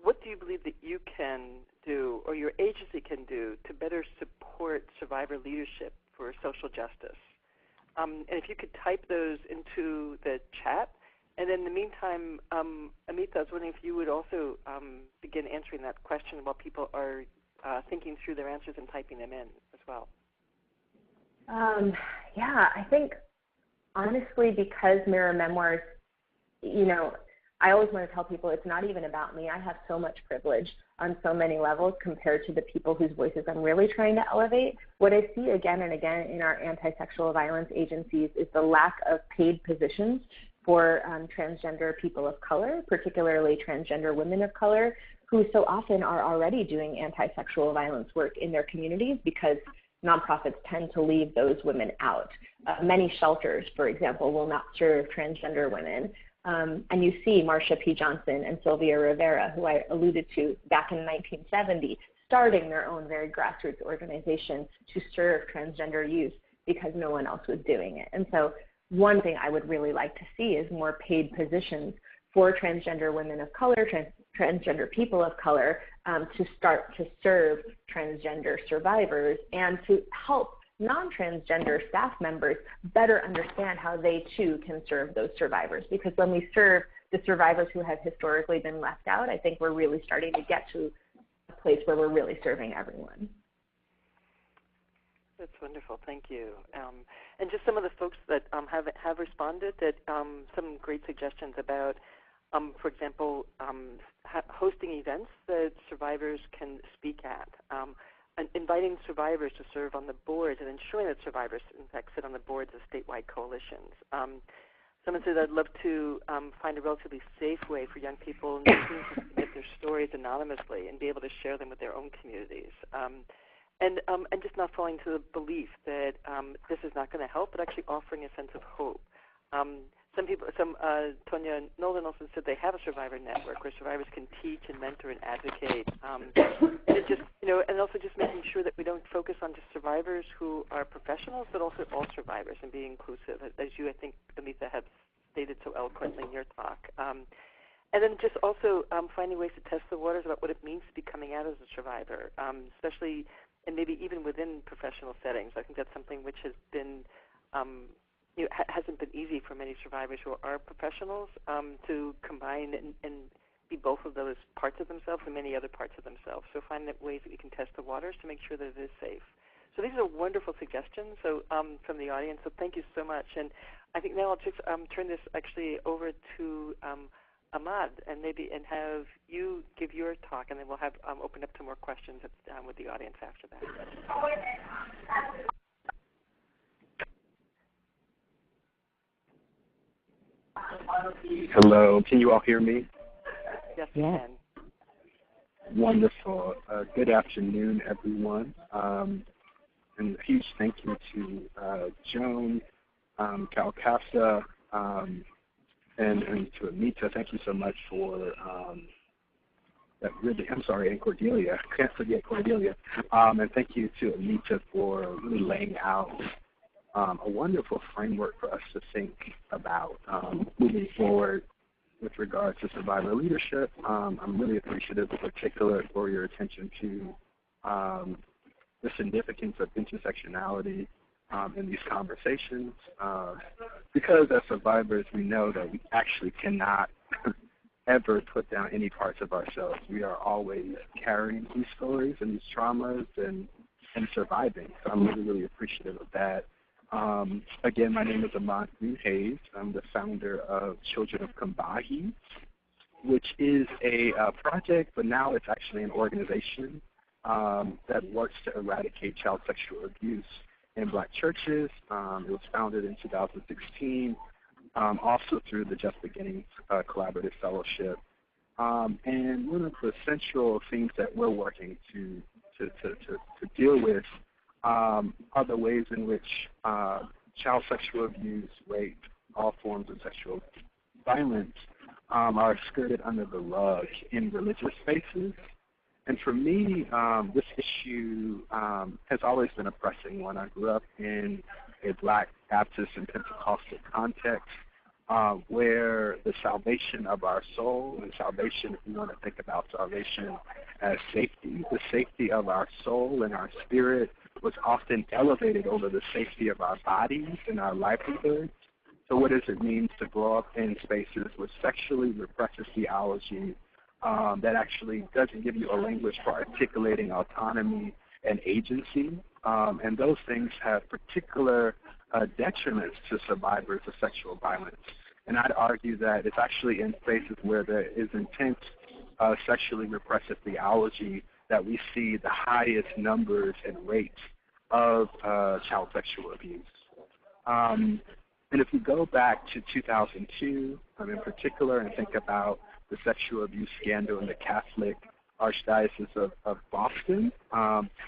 what do you believe that you can do, or your agency can do, to better support survivor leadership for social justice? And if you could type those into the chat. And in the meantime, Amita, I was wondering if you would also begin answering that question while people are thinking through their answers and typing them in as well. Yeah, I think, honestly, because Mirror Memoirs, you know, I always want to tell people it's not even about me. I have so much privilege on so many levels compared to the people whose voices I'm really trying to elevate. What I see again and again in our anti-sexual violence agencies is the lack of paid positions for transgender people of color, particularly transgender women of color, who so often are already doing anti-sexual violence work in their communities because nonprofits tend to leave those women out. Many shelters, for example, will not serve transgender women. And you see Marsha P. Johnson and Sylvia Rivera, who I alluded to back in 1970, starting their own very grassroots organization to serve transgender youth because no one else was doing it. And so one thing I would really like to see is more paid positions for transgender women of color, transgender people of color, to start to serve transgender survivors and to help non-transgender staff members better understand how they too can serve those survivors. Because when we serve the survivors who have historically been left out, I think we're really starting to get to a place where we're really serving everyone. That's wonderful. Thank you. And just some of the folks that have responded, that some great suggestions about, for example, hosting events that survivors can speak at, and inviting survivors to serve on the boards and ensuring that survivors, in fact, sit on the boards of statewide coalitions. Someone said, I'd love to find a relatively safe way for young people to submit their stories anonymously and be able to share them with their own communities. And just not falling to the belief that this is not going to help, but actually offering a sense of hope. Tonya Nolan also said they have a survivor network where survivors can teach and mentor and advocate. And it just, and also just making sure that we don't focus on just survivors who are professionals, but also all survivors, and be inclusive, as you, I think, Amitha, have stated so eloquently in your talk. And then just also finding ways to test the waters about what it means to be coming out as a survivor, especially and maybe even within professional settings. I think that's something which has been hasn't been easy for many survivors who are professionals to combine and be both of those parts of themselves and many other parts of themselves. So find ways that we can test the waters to make sure that it is safe. So these are wonderful suggestions from the audience, so thank you so much. And I think now I'll just turn this actually over to Ahmad and have you give your talk, and then we'll have open up to more questions with the audience after that. Hello, can you all hear me? Yes, we can. Wonderful. Good afternoon, everyone. And a huge thank you to Joan, Calcasa, and to Amitha. Thank you so much for that. Really, I'm sorry, and Cordelia. I can't forget Cordelia. And thank you to Amitha for really laying out a wonderful framework for us to think about moving forward with regards to survivor leadership. I'm really appreciative in particular for your attention to the significance of intersectionality in these conversations, because as survivors we know that we actually cannot ever put down any parts of ourselves. We are always carrying these stories and these traumas and surviving. So I'm really, really appreciative of that. Again, my name is Ahmad Hayes. I'm the founder of Children of Combahee, which is a project, but now it's actually an organization that works to eradicate child sexual abuse in Black churches. It was founded in 2016, also through the Just Beginnings Collaborative Fellowship. And one of the central things that we're working to deal with are the ways in which child sexual abuse, rape, all forms of sexual violence are skirted under the rug in religious spaces. And for me, this issue has always been a pressing one. I grew up in a Black Baptist and Pentecostal context where the salvation of our soul, and salvation, if you want to think about salvation as safety, the safety of our soul and our spirit was often elevated over the safety of our bodies and our livelihoods. So what does it mean to grow up in spaces with sexually repressive theology that actually doesn't give you a language for articulating autonomy and agency? And those things have particular detriments to survivors of sexual violence. And I'd argue that it's actually in spaces where there is intense sexually repressive theology that we see the highest numbers and rates of child sexual abuse. And if we go back to 2002 in particular and think about the sexual abuse scandal in the Catholic Archdiocese of Boston,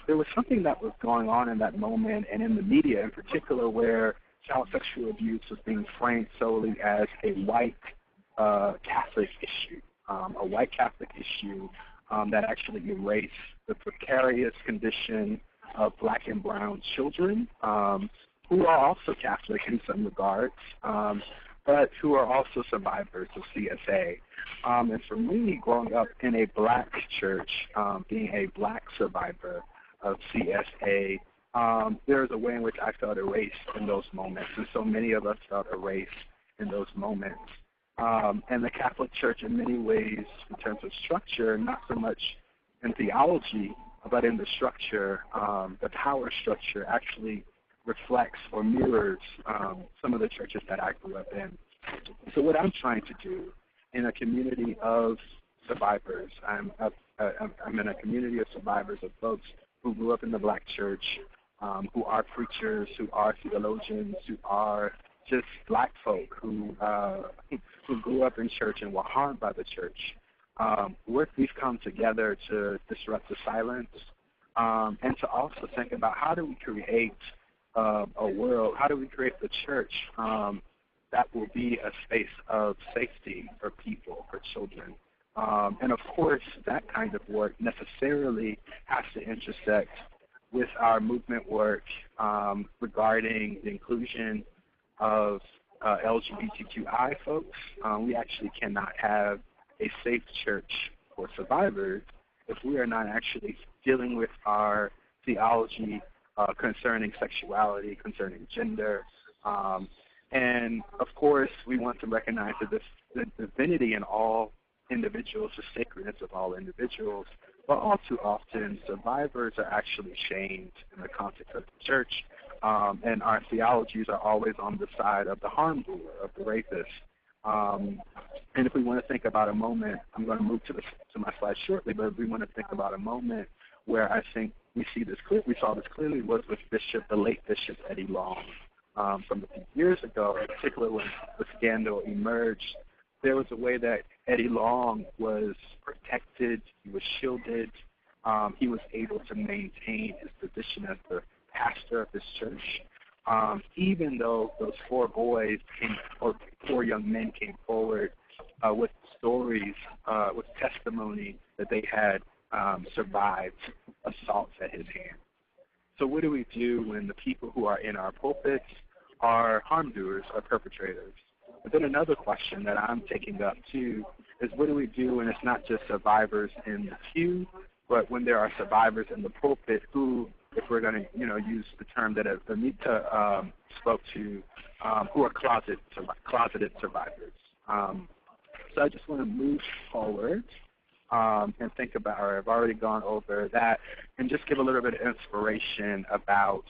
there was something that was going on in that moment and in the media in particular where child sexual abuse was being framed solely as a white Catholic issue, that actually erased the precarious condition of black and brown children who are also Catholic in some regards, but who are also survivors of CSA. And for me, growing up in a black church, being a black survivor of CSA, there's a way in which I felt erased in those moments, and so many of us felt erased in those moments. And the Catholic Church in many ways, in terms of structure, not so much in theology, but in the structure, the power structure actually reflects or mirrors some of the churches that I grew up in. So what I'm trying to do in a community of survivors, I'm in a community of survivors of folks who grew up in the black church, who are preachers, who are theologians, who are just black folk who grew up in church and were harmed by the church. We've come together to disrupt the silence and to also think about how do we create a world, how do we create the church that will be a space of safety for people, for children. And of course, that kind of work necessarily has to intersect with our movement work regarding the inclusion of LGBTQI folks. We actually cannot have a safe church for survivors if we are not actually dealing with our theology concerning sexuality, concerning gender. And of course, we want to recognize that the divinity in all individuals, the sacredness of all individuals, but all too often survivors are actually shamed in the context of the church, and our theologies are always on the side of the harm doer, of the rapist. And if we want to think about a moment, I'm going to move to my slide shortly, but if we want to think about a moment where I think we saw this clearly was with the late Bishop Eddie Long. From a few years ago, in particular when the scandal emerged, there was a way that Eddie Long was protected, he was shielded, he was able to maintain his position as the pastor of his church, even though those four young men came forward with stories, with testimony that they had survived assaults at his hands. So what do we do when the people who are in our pulpits are harm doers, are perpetrators? But then another question that I'm taking up too is what do we do when it's not just survivors in the pew, but when there are survivors in the pulpit who, if we're going to use the term that Anita spoke to, who are closeted survivors. So I just want to move forward and think about, or I've already gone over that, and just give a little bit of inspiration about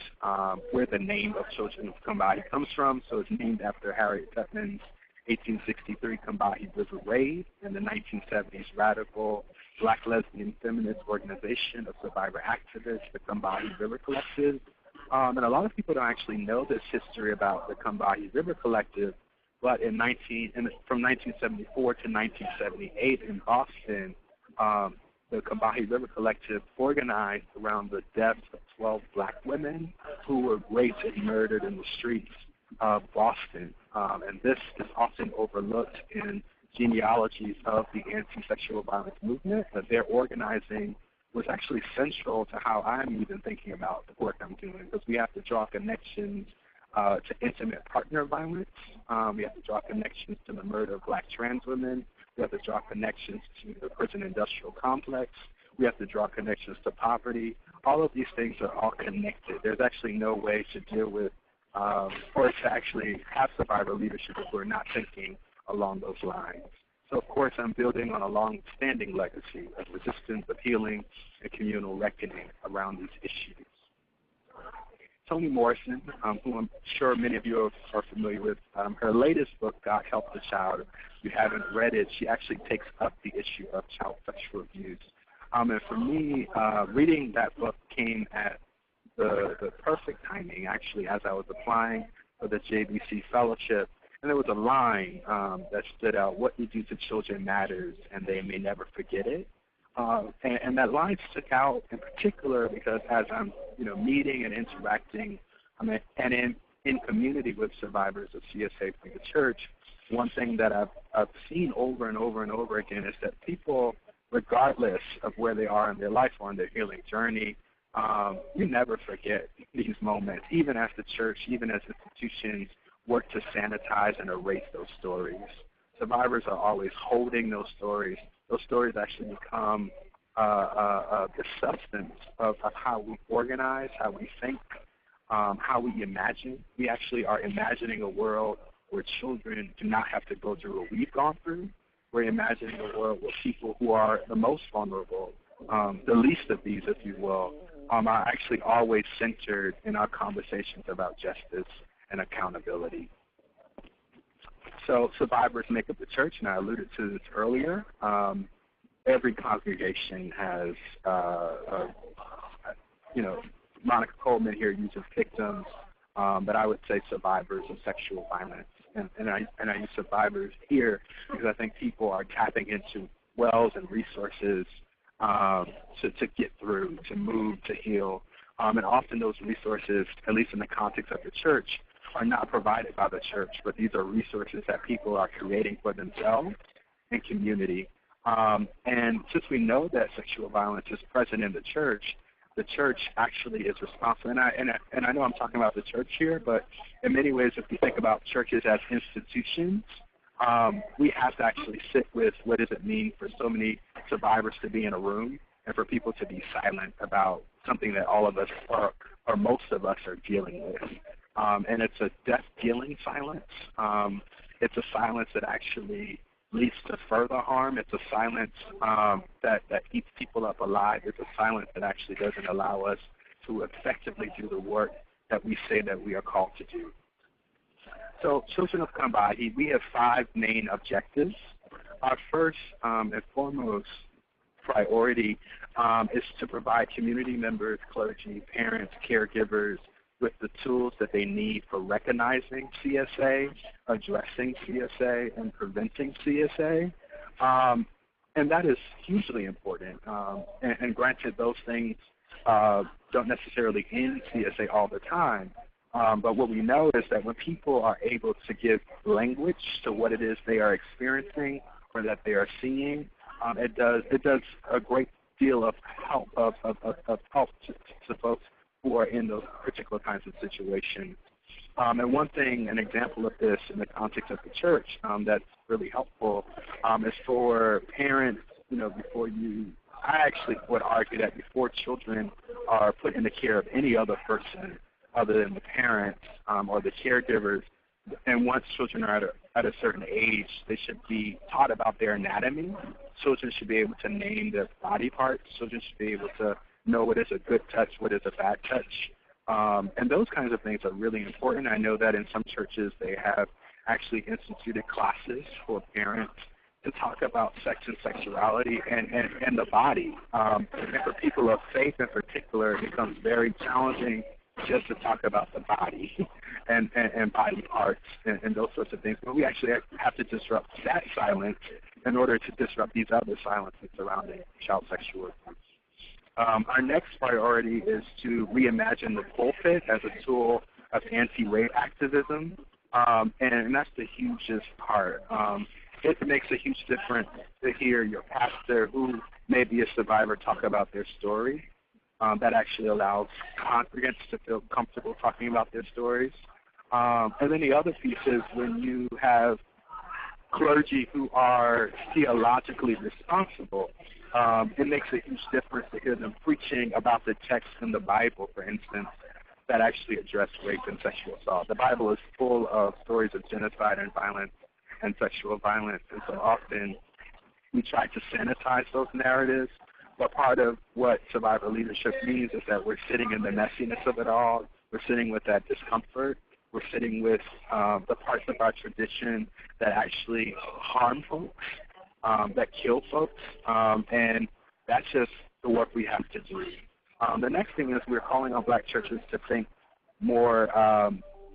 where the name of Children of Combahee comes from. So it's named after Harriet Tubman's 1863 Combahee River Raid and the 1970s radical Black lesbian feminist organization of survivor activists, the Combahee River Collective. And a lot of people don't actually know this history about the Combahee River Collective, but from 1974 to 1978 in Boston, the Combahee River Collective organized around the deaths of 12 black women who were raped and murdered in the streets of Boston. And this is often overlooked in genealogies of the anti-sexual violence movement, that their organizing was actually central to how I'm even thinking about the work I'm doing, because we have to draw connections to intimate partner violence. We have to draw connections to the murder of black trans women. We have to draw connections to the prison industrial complex. We have to draw connections to poverty. All of these things are all connected. There's actually no way to deal with or to actually have survivor leadership if we're not thinking along those lines. So, of course, I'm building on a long-standing legacy of resistance, of healing, and communal reckoning around these issues. Toni Morrison, who I'm sure many of you are familiar with, her latest book, God Help the Child, if you haven't read it, she actually takes up the issue of child sexual abuse. And for me, reading that book came at the perfect timing, actually, as I was applying for the JBC Fellowship, and there was a line that stood out: "What you do to children matters, and they may never forget it." And that line stuck out in particular because as I'm, meeting and interacting, and in community with survivors of CSA from the church, one thing that I've seen over and over and over again is that people, regardless of where they are in their life or in their healing journey, you never forget these moments, even as the church, even as institutions work to sanitize and erase those stories. Survivors are always holding those stories. Those stories actually become the substance of how we organize, how we think, how we imagine. We actually are imagining a world where children do not have to go through what we've gone through. We're imagining a world where people who are the most vulnerable, the least of these, if you will, are actually always centered in our conversations about justice and accountability. So survivors make up the church, and I alluded to this earlier. Every congregation has, Monica Coleman here uses victims, but I would say survivors of sexual violence. And I use survivors here because I think people are tapping into wells and resources to get through, to move, to heal. And often those resources, at least in the context of the church, are not provided by the church, but these are resources that people are creating for themselves and community. And since we know that sexual violence is present in the church actually is responsible. And I know I'm talking about the church here, but in many ways, if you think about churches as institutions, we have to actually sit with what does it mean for so many survivors to be in a room and for people to be silent about something that all of us or most of us are dealing with. And it's a death-dealing silence. It's a silence that actually leads to further harm. It's a silence that keeps people up alive. It's a silence that actually doesn't allow us to effectively do the work that we say that we are called to do. So Children of Combahee, we have 5 main objectives. Our first and foremost priority is to provide community members, clergy, parents, caregivers with the tools that they need for recognizing CSA, addressing CSA, and preventing CSA. And that is hugely important. And granted, those things don't necessarily end CSA all the time. But what we know is that when people are able to give language to what it is they are experiencing or that they are seeing, it does a great deal of help to folks who are in those particular kinds of situations. And one thing, an example of this in the context of the church that's really helpful is for parents, I actually would argue that before children are put in the care of any other person other than the parents or the caregivers, and once children are at a certain age, they should be taught about their anatomy. Children should be able to name their body parts. Children should be able to know what is a good touch, what is a bad touch. And those kinds of things are really important. I know that in some churches they have actually instituted classes for parents to talk about sex and sexuality and the body. And for people of faith in particular, it becomes very challenging just to talk about the body and body parts and those sorts of things. But we actually have to disrupt that silence in order to disrupt these other silences surrounding child sexual abuse. Our next priority is to reimagine the pulpit as a tool of anti-rape activism, and that's the hugest part. It makes a huge difference to hear your pastor, who may be a survivor, talk about their story. That actually allows congregants to feel comfortable talking about their stories. And then the other piece is when you have clergy who are theologically responsible, it makes a huge difference to hear them preaching about the text in the Bible, for instance, that actually address rape and sexual assault. The Bible is full of stories of genocide and violence and sexual violence, and so often we try to sanitize those narratives. But part of what survivor leadership means is that we're sitting in the messiness of it all. We're sitting with that discomfort. We're sitting with the parts of our tradition that actually harm folks, that kill folks, and that's just the work we have to do. The next thing is we're calling on Black churches to think more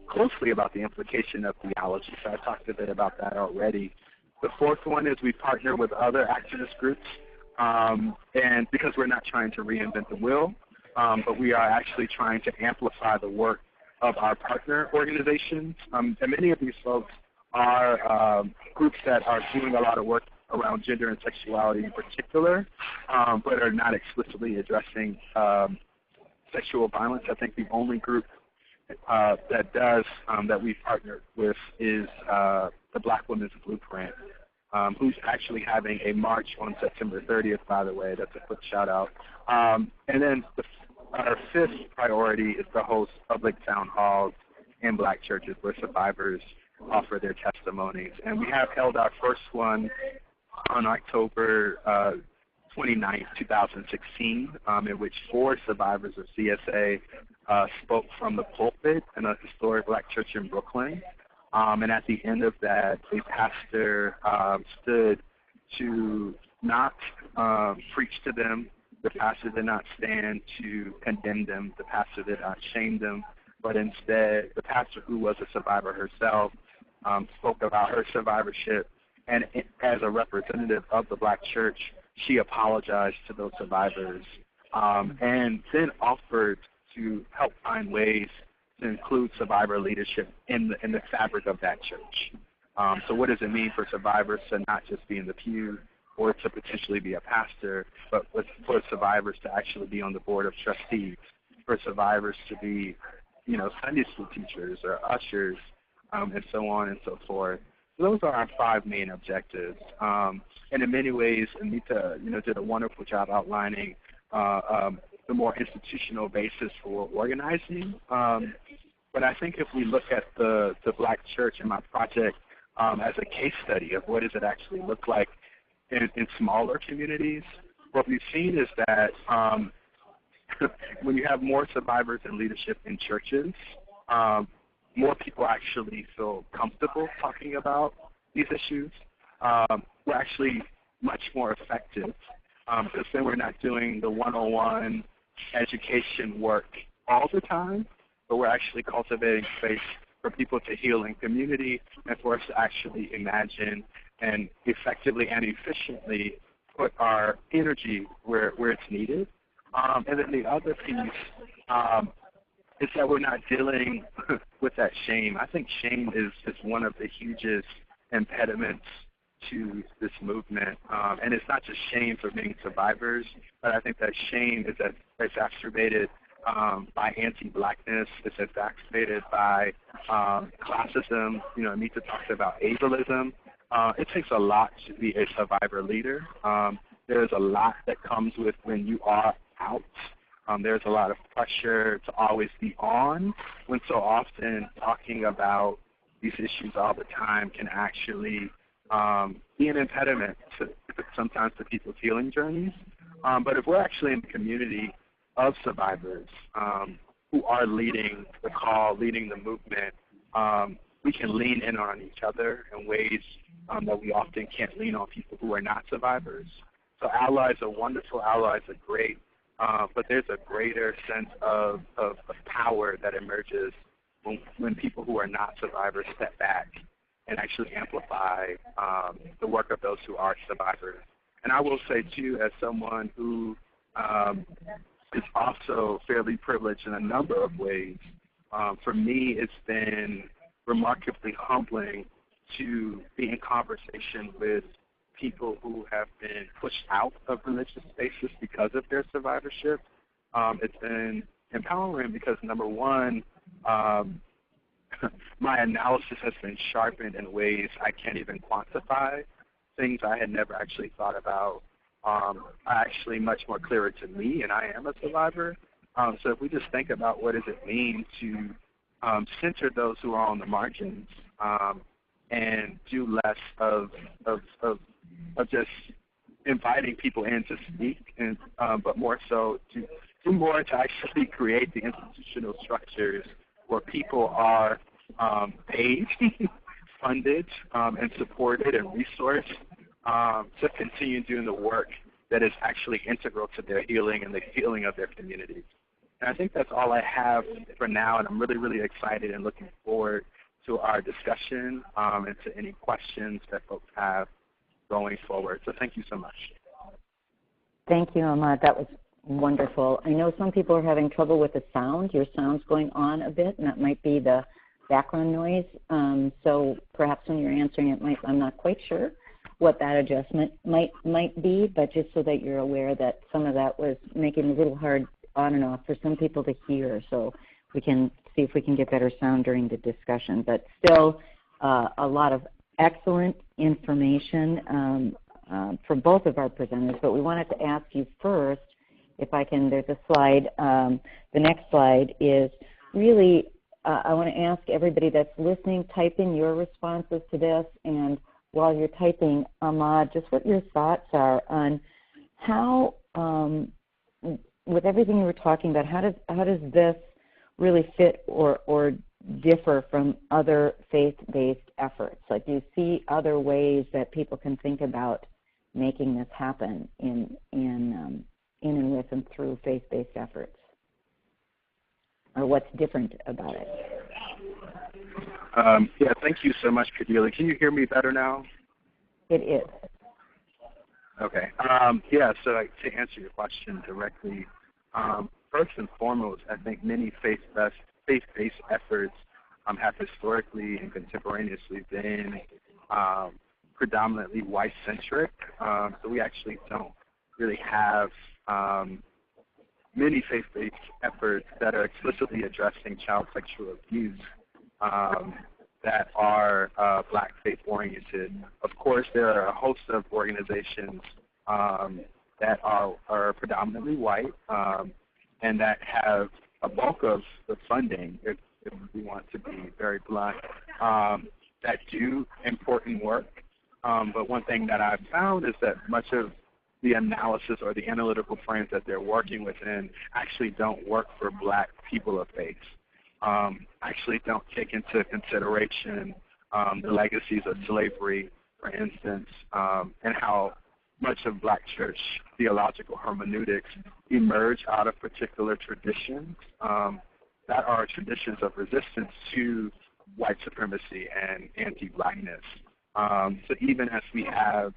closely about the implication of theology. So I talked a bit about that already. The fourth one is we partner with other activist groups, and because we're not trying to reinvent the wheel, but we are actually trying to amplify the work of our partner organizations. And many of these folks are groups that are doing a lot of work around gender and sexuality in particular, but are not explicitly addressing sexual violence. I think the only group that does, that we've partnered with is the Black Women's Blueprint, who's actually having a march on September 30th, by the way. That's a quick shout out. And then our fifth priority is to host public town halls in Black churches where survivors offer their testimonies. And we have held our first one on October 29th, 2016, in which 4 survivors of CSA spoke from the pulpit in a historic Black church in Brooklyn. And at the end of that, a pastor stood to not preach to them. The pastor did not stand to condemn them. The pastor did not shame them. But instead, the pastor, who was a survivor herself, spoke about her survivorship. And as a representative of the Black church, she apologized to those survivors and then offered to help find ways to include survivor leadership in the fabric of that church. So what does it mean for survivors to not just be in the pew or to potentially be a pastor, but for survivors to actually be on the board of trustees, for survivors to be, Sunday school teachers or ushers, and so on and so forth. So those are our 5 main objectives. And in many ways, Anita, did a wonderful job outlining the more institutional basis for organizing. But I think if we look at the Black church in my project as a case study of what does it actually look like in smaller communities, what we've seen is that when you have more survivors in leadership in churches, more people actually feel comfortable talking about these issues. We're actually much more effective because then we're not doing the one-on-one education work all the time, but we're actually cultivating space for people to heal in community and for us to actually imagine and effectively and efficiently put our energy where it's needed. And then the other piece is that we're not dealing with that shame. I think shame is one of the hugest impediments to this movement. And it's not just shame for being survivors, but I think that shame is exacerbated by anti-Blackness. It's exacerbated by classism. Anita talks about ableism. It takes a lot to be a survivor leader. There's a lot that comes with when you are out. There's a lot of pressure to always be on, when so often talking about these issues all the time can actually be an impediment sometimes to people's healing journeys. But if we're actually in the community of survivors who are leading the call, leading the movement, we can lean in on each other in ways that we often can't lean on people who are not survivors. So allies are wonderful, allies are great, but there's a greater sense of power that emerges when people who are not survivors step back and actually amplify the work of those who are survivors. And I will say, too, as someone who is also fairly privileged in a number of ways, for me it's been remarkably humbling to be in conversation with people who have been pushed out of religious spaces because of their survivorship. It's been empowering because, number one, my analysis has been sharpened in ways I can't even quantify. Things I had never actually thought about are actually much more clearer to me, and I am a survivor. So if we just think about what does it mean to center those who are on the margins and do less of just inviting people in to speak, and but more so to do more to actually create the institutional structures where people are paid, funded, and supported and resourced to continue doing the work that is actually integral to their healing and the healing of their communities. And I think that's all I have for now, and I'm really, really excited and looking forward to our discussion and to any questions that folks have going forward. So thank you so much. Thank you, Ahmad. That was wonderful. I know some people are having trouble with the sound. Your sound's going on a bit, and that might be the background noise. So perhaps when you're answering it, I'm not quite sure what that adjustment might be, but just so that you're aware that some of that was making it a little hard on and off for some people to hear. So we can see if we can get better sound during the discussion. But still, a lot of excellent information for both of our presenters. But we wanted to ask you first, if I can, there's a slide. The next slide is really, I want to ask everybody that's listening, type in your responses to this. And while you're typing, Ahmad, just what your thoughts are on how, with everything you were talking about, how does this really fit or differ from other faith-based efforts? Like, do you see other ways that people can think about making this happen in and with and through faith-based efforts? Or what's different about it? Yeah, thank you so much, Cordelia. Can you hear me better now? It is. Okay. Yeah, so to answer your question directly, first and foremost, I think many faith-based efforts have historically and contemporaneously been predominantly white-centric. So we actually don't really have many faith-based efforts that are explicitly addressing child sexual abuse that are Black faith-oriented. Of course, there are a host of organizations that are predominantly white and that have a bulk of the funding, if we want to be very blunt, that do important work. But one thing that I've found is that much of the analysis or the analytical frames that they're working within actually don't work for Black people of faith. Actually don't take into consideration the legacies of slavery, for instance, and how much of Black church theological hermeneutics emerge out of particular traditions that are traditions of resistance to white supremacy and anti-Blackness. So even as we have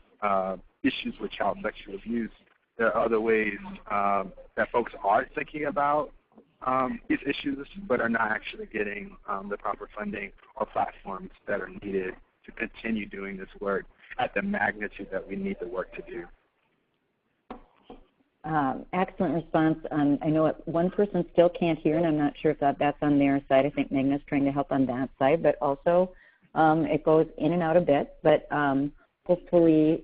issues with child sexual abuse, there are other ways that folks are thinking about these issues but are not actually getting the proper funding or platforms that are needed to continue doing this work at the magnitude that we need the work to do. Excellent response. I know one person still can't hear, and I'm not sure if that's on their side. I think Magna's trying to help on that side, but also it goes in and out a bit. But hopefully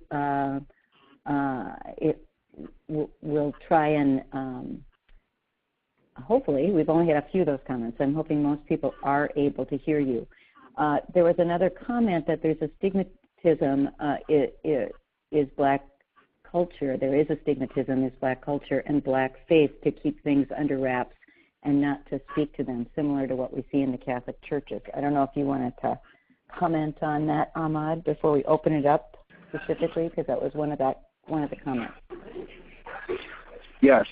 we'll try and hopefully, we've only had a few of those comments. I'm hoping most people are able to hear you. There was another comment that there's a stigmatism is Black culture. There is a stigmatism is Black culture and Black faith to keep things under wraps and not to speak to them, similar to what we see in the Catholic churches. I don't know if you wanted to comment on that, Ahmad, before we open it up specifically, because that was one of the comments. Yes.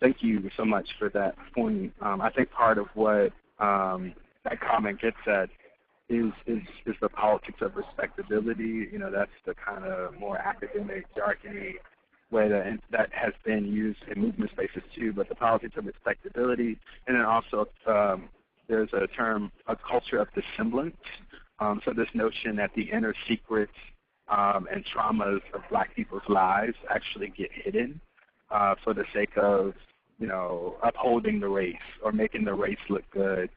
Thank you so much for that point. I think part of what that comment gets at is the politics of respectability. You know, that's the kind of more academic, jargony way that has been used in movement spaces too, but the politics of respectability. And then also there's a term, a culture of dissemblance. So this notion that the inner secrets and traumas of Black people's lives actually get hidden for the sake of, you know, upholding the race or making the race look good.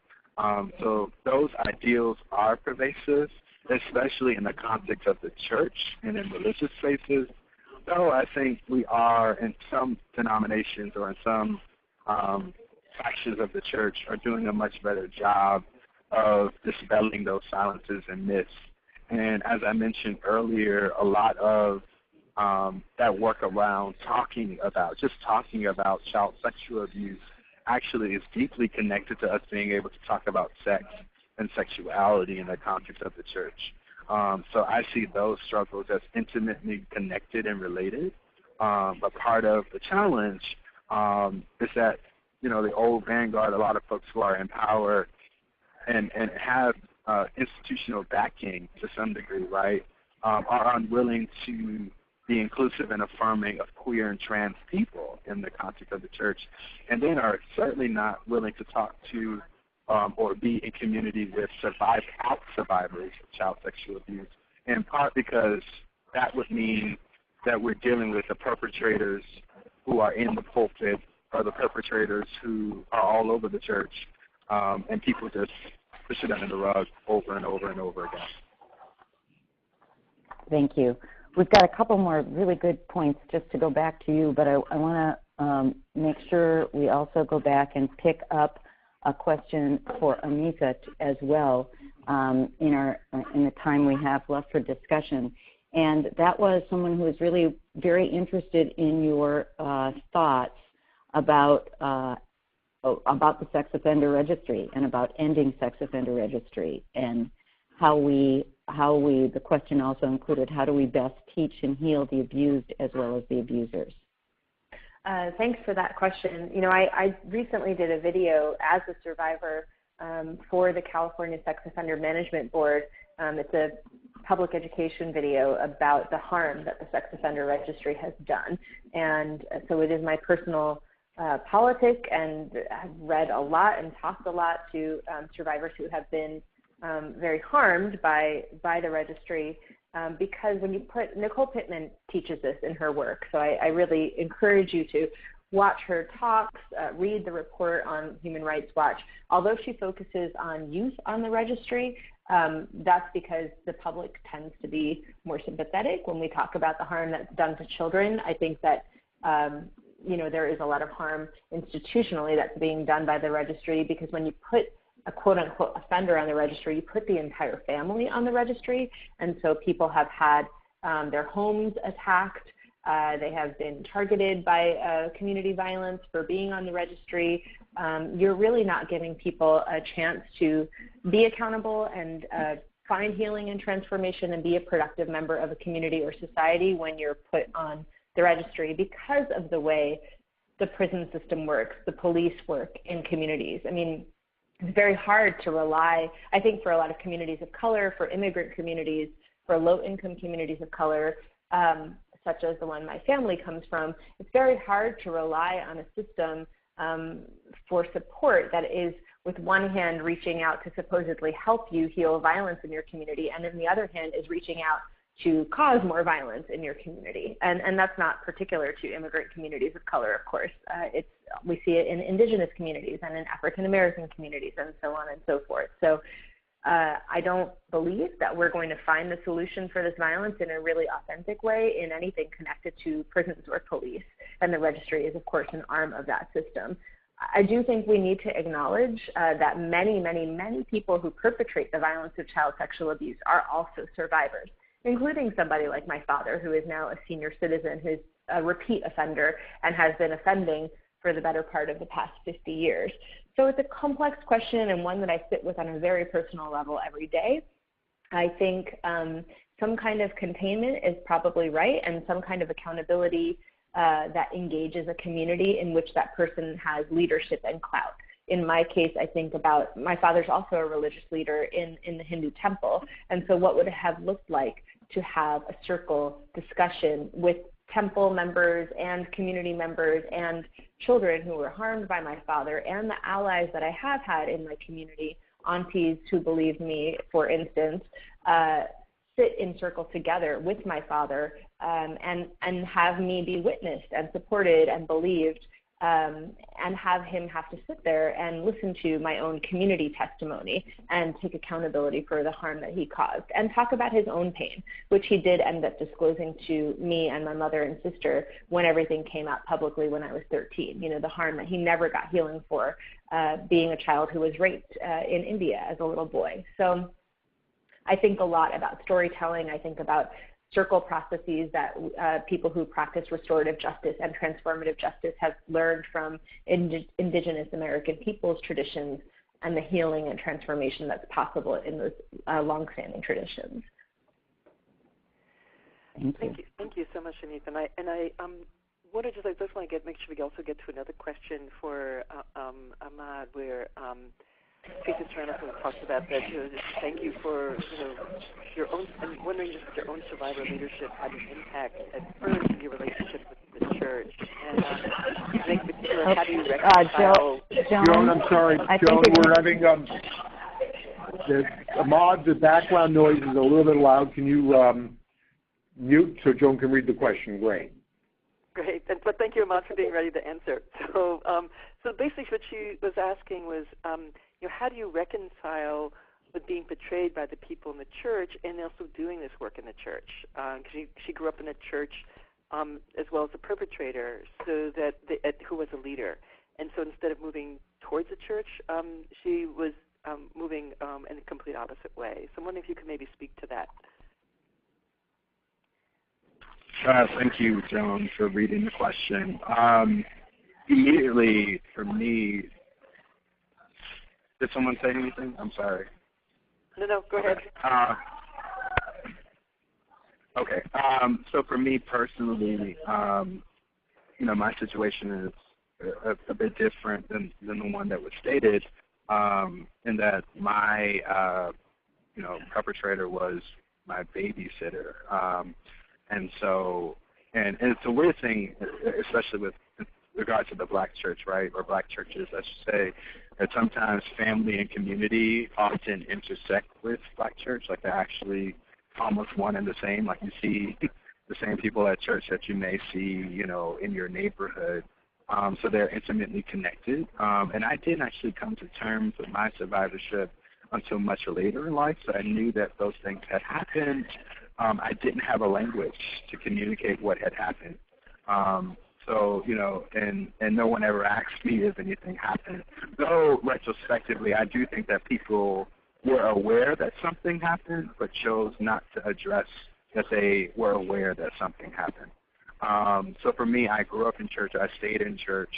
So those ideals are pervasive, especially in the context of the church and in religious spaces. Though I think we are, in some denominations or in some factions of the church, are doing a much better job of dispelling those silences and myths. And as I mentioned earlier, a lot of that work around talking about child sexual abuse actually is deeply connected to us being able to talk about sex and sexuality in the context of the church. So I see those struggles as intimately connected and related. But part of the challenge is that the old vanguard, a lot of folks who are in power and have institutional backing to some degree, right, are unwilling to be inclusive and affirming of queer and trans people in the context of the church, and then are certainly not willing to talk to or be in community with survivors of child sexual abuse, in part because that would mean that we're dealing with the perpetrators who are in the pulpit or the perpetrators who are all over the church, and people just push it under the rug over and over and over again. Thank you. We've got a couple more really good points just to go back to you, but I want to make sure we also go back and pick up a question for Amita as well in the time we have left for discussion. And that was someone who was really very interested in your thoughts about the sex offender registry and about ending sex offender registry, and the question also included, how do we best teach and heal the abused as well as the abusers? Thanks for that question. I recently did a video as a survivor for the California Sex Offender Management Board. It's a public education video about the harm that the sex offender registry has done. And so it is my personal politic, and I've read a lot and talked a lot to survivors who have been very harmed by the registry, because when you put, Nicole Pittman teaches this in her work, so I really encourage you to watch her talks, read the report on Human Rights Watch. Although she focuses on youth on the registry, that's because the public tends to be more sympathetic when we talk about the harm that's done to children. I think that there is a lot of harm institutionally that's being done by the registry, because when you put a quote-unquote offender on the registry, you put the entire family on the registry, and so people have had their homes attacked. They have been targeted by community violence for being on the registry. You're really not giving people a chance to be accountable and find healing and transformation and be a productive member of a community or society when you're put on the registry, because of the way the prison system works, the police work in communities. I mean, it's very hard to rely, I think, for a lot of communities of color, for immigrant communities, for low-income communities of color, such as the one my family comes from. It's very hard to rely on a system for support that is, with one hand, reaching out to supposedly help you heal violence in your community, and on the other hand is reaching out to cause more violence in your community. And that's not particular to immigrant communities of color, of course. We see it in indigenous communities and in African American communities and so on and so forth. So I don't believe that we're going to find the solution for this violence in a really authentic way in anything connected to prisons or police. And the registry is, of course, an arm of that system. I do think we need to acknowledge that many, many, many people who perpetrate the violence of child sexual abuse are also survivors, including somebody like my father, who is now a senior citizen, who's a repeat offender and has been offending for the better part of the past 50 years. So it's a complex question, and one that I sit with on a very personal level every day. I think some kind of containment is probably right, and some kind of accountability that engages a community in which that person has leadership and clout. In my case, I think about, my father's also a religious leader in the Hindu temple, and so what would it have looked like to have a circle discussion with temple members and community members and children who were harmed by my father, and the allies that I have had in my community, aunties who believed me, for instance, sit in circle together with my father and have me be witnessed and supported and believed, and have him have to sit there and listen to my own community testimony and take accountability for the harm that he caused and talk about his own pain, which he did end up disclosing to me and my mother and sister when everything came out publicly when I was 13. The harm that he never got healing for, being a child who was raped in India as a little boy. So I think a lot about storytelling. I think about circle processes that people who practice restorative justice and transformative justice have learned from indigenous American peoples' traditions, and the healing and transformation that's possible in those longstanding traditions. Thank you so much, Anita. And I I just want to make sure we also get to another question for Ahmad, where Peter Stranison talks about that. Just thank you for your own, and wondering just if your own survivor leadership had an impact at first in your relationship with the church. And I think in particular, how do you reconcile? Joan, I'm sorry, Joan, we're having Ahmad, the background noise is a little bit loud. Can you mute so Joan can read the question? Great. Great, but thank you, Ahmad, for being ready to answer. So basically, what she was asking was, how do you reconcile with being portrayed by the people in the church and also doing this work in the church? Because she grew up in a church as well as a perpetrator, so that who was a leader, and so instead of moving towards the church, she was moving in a complete opposite way. So I'm wondering if you could maybe speak to that. Thank you, Joan, for reading the question. Immediately, for me, did someone say anything? I'm sorry. No, go ahead. Okay. So for me personally, my situation is a bit different than the one that was stated, in that my, perpetrator was my babysitter. And so, and it's a weird thing, especially with regards to the black church, right, or black churches, I should say, that sometimes family and community often intersect with black church, like they're actually almost one and the same. Like you see the same people at church that you may see, in your neighborhood. So they're intimately connected. And I didn't actually come to terms with my survivorship until much later in life, so I knew that those things had happened. I didn't have a language to communicate what had happened. So, and no one ever asked me if anything happened. Though, retrospectively, I do think that people were aware that something happened, but chose not to address that they were aware that something happened. So for me, I grew up in church. I stayed in church.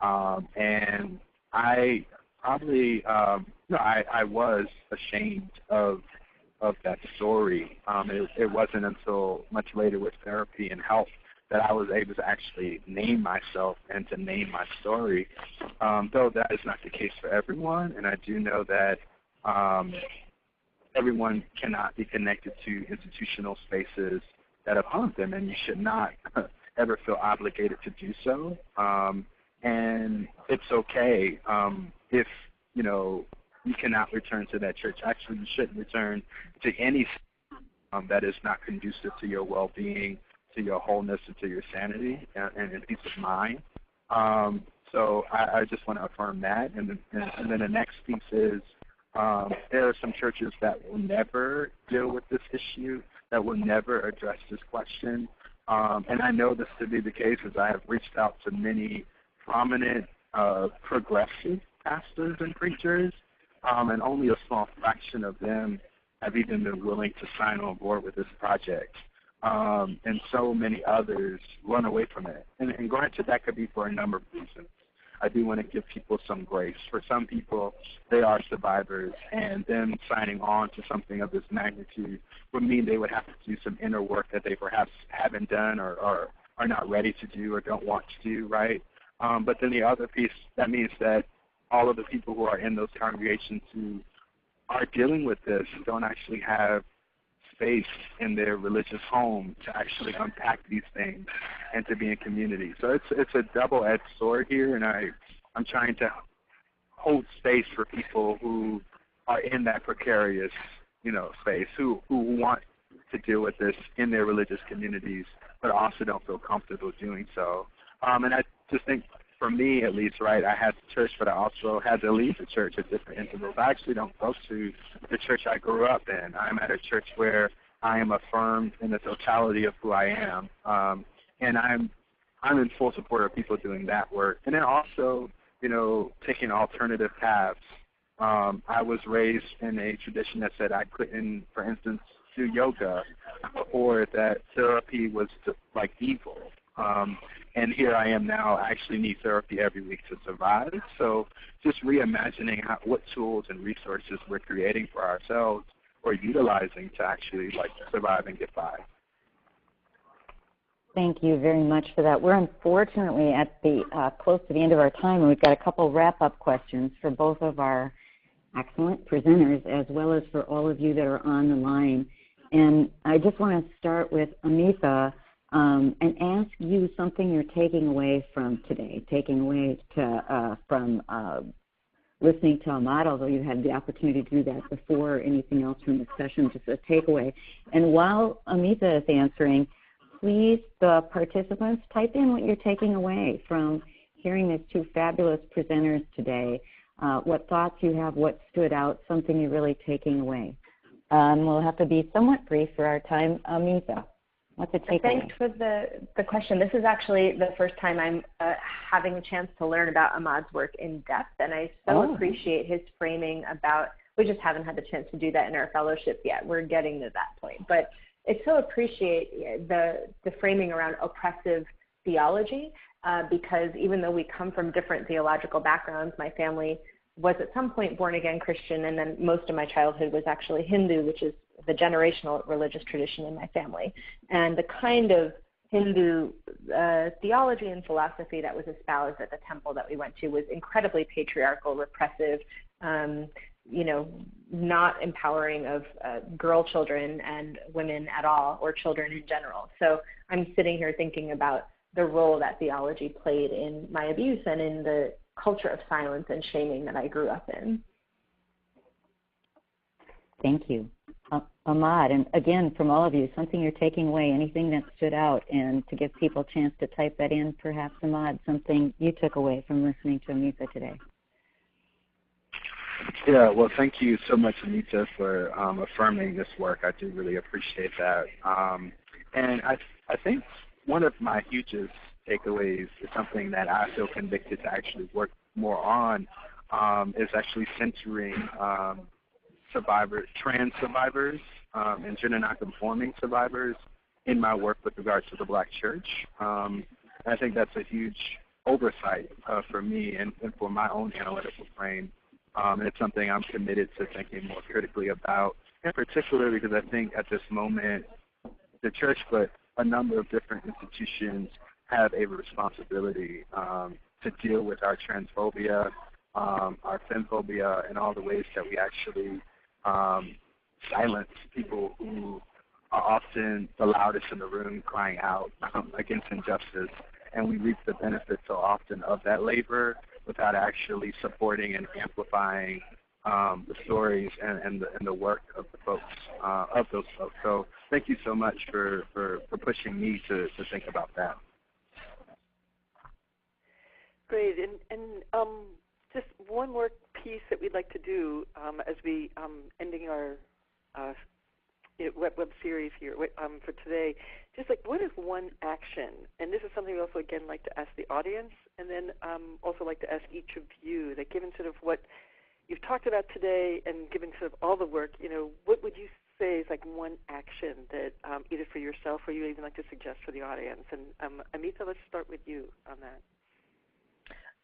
And I probably, I was ashamed of that story. It wasn't until much later with therapy and help that I was able to actually name myself and to name my story, though that is not the case for everyone. And I do know that everyone cannot be connected to institutional spaces that have harmed them, and you should not ever feel obligated to do so. And it's okay if, you cannot return to that church. Actually, you shouldn't return to any that is not conducive to your well-being, to your wholeness, and to your sanity and peace of mind. So I just want to affirm that. And then the next piece is there are some churches that will never deal with this issue, that will never address this question. And I know this to be the case as I have reached out to many prominent progressive pastors and preachers, and only a small fraction of them have even been willing to sign on board with this project. And so many others run away from it. And granted, that could be for a number of reasons. I do want to give people some grace. For some people, they are survivors, and them signing on to something of this magnitude would mean they would have to do some inner work that they perhaps haven't done or are not ready to do or don't want to do, right? But then the other piece, that means that all of the people who are in those congregations who are dealing with this don't actually have space in their religious home to actually unpack these things and to be in community. So it's a double-edged sword here, and I'm trying to hold space for people who are in that precarious, space, who want to deal with this in their religious communities, but also don't feel comfortable doing so. And I just think, for me at least, right, I had the church, but I also had to leave the church at different intervals. I actually don't go to the church I grew up in. I'm at a church where I am affirmed in the totality of who I am, and I'm in full support of people doing that work. And then also, taking alternative paths. I was raised in a tradition that said I couldn't, for instance, do yoga, or that therapy was like evil. And here I am now. I actually need therapy every week to survive. So just reimagining what tools and resources we're creating for ourselves or utilizing to actually survive and get by. Thank you very much for that. We're unfortunately at the close to the end of our time, and we've got a couple wrap-up questions for both of our excellent presenters, as well as for all of you that are on the line. And I just want to start with Amita and ask you something you're taking away from today, from listening to Ahmad, although you had the opportunity to do that before, anything else from the session, just a takeaway. And while Amita is answering, please, the participants, type in what you're taking away from hearing these two fabulous presenters today, what thoughts you have, what stood out, something you're really taking away. We'll have to be somewhat brief for our time. Amita, what's a takeaway? Thanks for the question. This is actually the first time I'm having a chance to learn about Ahmad's work in depth, and I so appreciate his framing about, we just haven't had the chance to do that in our fellowship yet. We're getting to that point. But I so appreciate the framing around oppressive theology because even though we come from different theological backgrounds, my family was at some point born-again Christian, and then most of my childhood was actually Hindu, which is the generational religious tradition in my family. And the kind of Hindu theology and philosophy that was espoused at the temple that we went to was incredibly patriarchal, repressive, not empowering of girl children and women at all, or children in general. So I'm sitting here thinking about the role that theology played in my abuse and in the culture of silence and shaming that I grew up in. Thank you. Ahmad, and again, from all of you, something you're taking away, anything that stood out, and to give people a chance to type that in, perhaps, Ahmad, something you took away from listening to Amita today. Yeah, well, thank you so much, Anita, for affirming this work. I do really appreciate that. And I think one of my hugest takeaways is something that I feel convicted to actually work more on, is actually centering trans survivors and gender nonconforming survivors in my work with regards to the Black church. I think that's a huge oversight for me and for my own analytical frame. And it's something I'm committed to thinking more critically about, in particular because I think at this moment the church, but a number of different institutions have a responsibility to deal with our transphobia, our femphobia, and all the ways that we actually silence people who are often the loudest in the room crying out against injustice. And we reap the benefits so often of that labor without actually supporting and amplifying the stories and the work of the folks, of those folks. So thank you so much for pushing me to think about that. Great. And just one more piece that we'd like to do as we ending our web series here for today. Just like, what is one action? And this is something we also, again, like to ask the audience, and then also like to ask each of you, that given sort of what you've talked about today and given sort of all the work, what would you say is like one action that either for yourself or you even like to suggest for the audience? And Amita, let's start with you on that.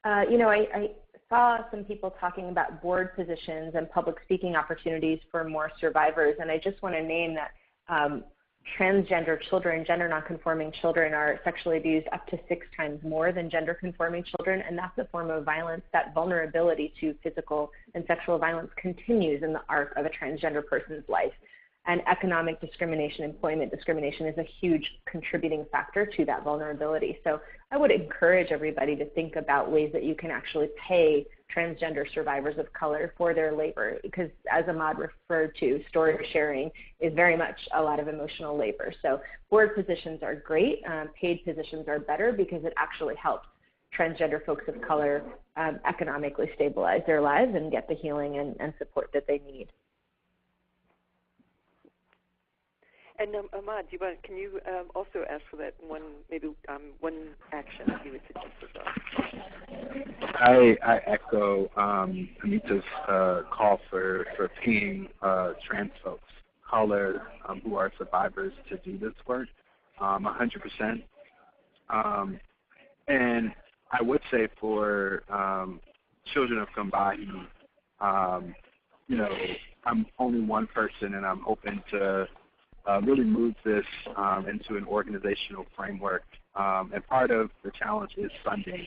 I saw some people talking about board positions and public speaking opportunities for more survivors, and I just want to name that transgender children, gender nonconforming children, are sexually abused up to 6 times more than gender conforming children, and that's a form of violence. That vulnerability to physical and sexual violence continues in the arc of a transgender person's life. And economic discrimination, employment discrimination is a huge contributing factor to that vulnerability. So I would encourage everybody to think about ways that you can actually pay transgender survivors of color for their labor, because as Ahmad referred to, story sharing is very much a lot of emotional labor. So board positions are great. Paid positions are better because it actually helps transgender folks of color economically stabilize their lives and get the healing and support that they need. And Ahmad, can you also ask for that one action that you would suggest as well? I echo Anita's call for paying trans folks of color who are survivors to do this work, 100%. And I would say for children of Combahee, I'm only one person, and I'm open to really move this into an organizational framework. And part of the challenge is funding.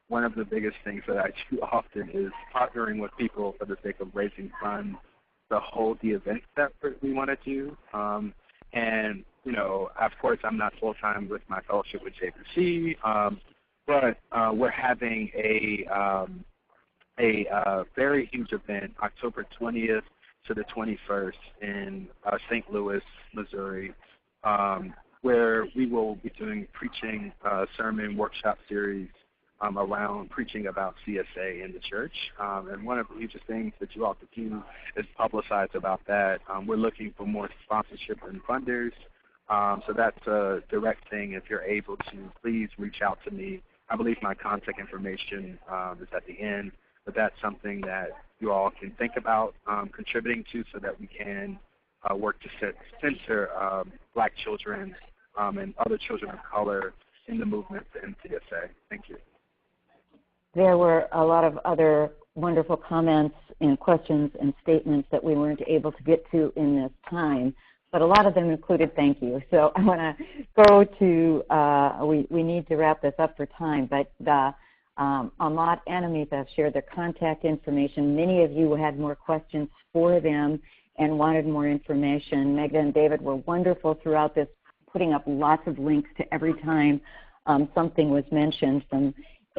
One of the biggest things that I do often is partnering with people for the sake of raising funds to hold the events that we want to do. And, you know, of course, I'm not full-time with my fellowship with JBC, but we're having a very huge event, October 20th to the 21st in St. Louis, Missouri, where we will be doing preaching sermon workshop series around preaching about CSA in the church. And one of the hugest things that you all could do is publicize about that. We're looking for more sponsorship and funders. So that's a direct thing. If you're able to, please reach out to me. I believe my contact information is at the end, but that's something that you all can think about contributing to so that we can work to center Black children and other children of color in the movement for MCSA. Thank you. There were a lot of other wonderful comments and questions and statements that we weren't able to get to in this time, but a lot of them included thank you. So I want to go to, we need to wrap this up for time, but Amat and Amita have shared their contact information. Many of you had more questions for them and wanted more information. Megda and David were wonderful throughout this, putting up lots of links to every time something was mentioned, from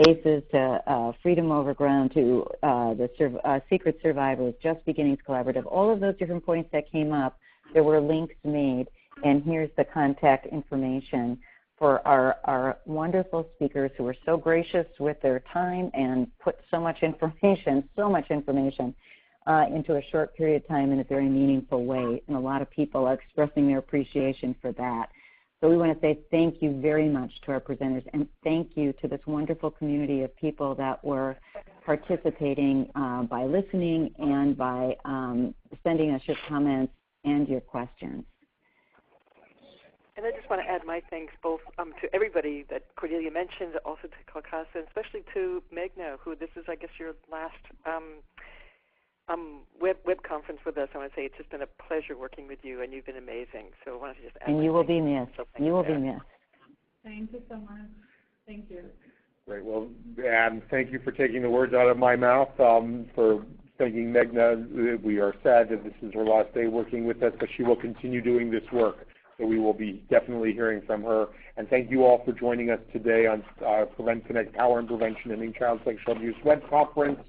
ACEs to Freedom Overground to the Secret Survivors, Just Beginnings Collaborative, all of those different points that came up, there were links made, and here's the contact information for our wonderful speakers who were so gracious with their time and put so much information into a short period of time in a very meaningful way, and a lot of people are expressing their appreciation for that. So we want to say thank you very much to our presenters, and thank you to this wonderful community of people that were participating by listening and by sending us your comments and your questions. And I just want to add my thanks both to everybody that Cordelia mentioned, also to Kalkasa, and especially to Meghna, who this is, I guess, your last web conference with us. I want to say it's just been a pleasure working with you, and you've been amazing. So I wanted to just add. And you will be missed. You will be missed. Thank you so much. Thank you. Great. Well, and thank you for taking the words out of my mouth, for thanking Meghna. We are sad that this is her last day working with us, but she will continue doing this work. So we will be definitely hearing from her. And thank you all for joining us today on Prevent Connect Power and Prevention Ending Child Sexual Abuse Web Conference.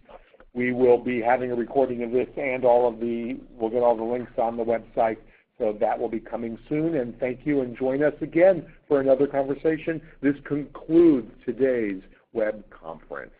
We will be having a recording of this, and we'll get all the links on the website, so that will be coming soon. And thank you, and join us again for another conversation. This concludes today's web conference.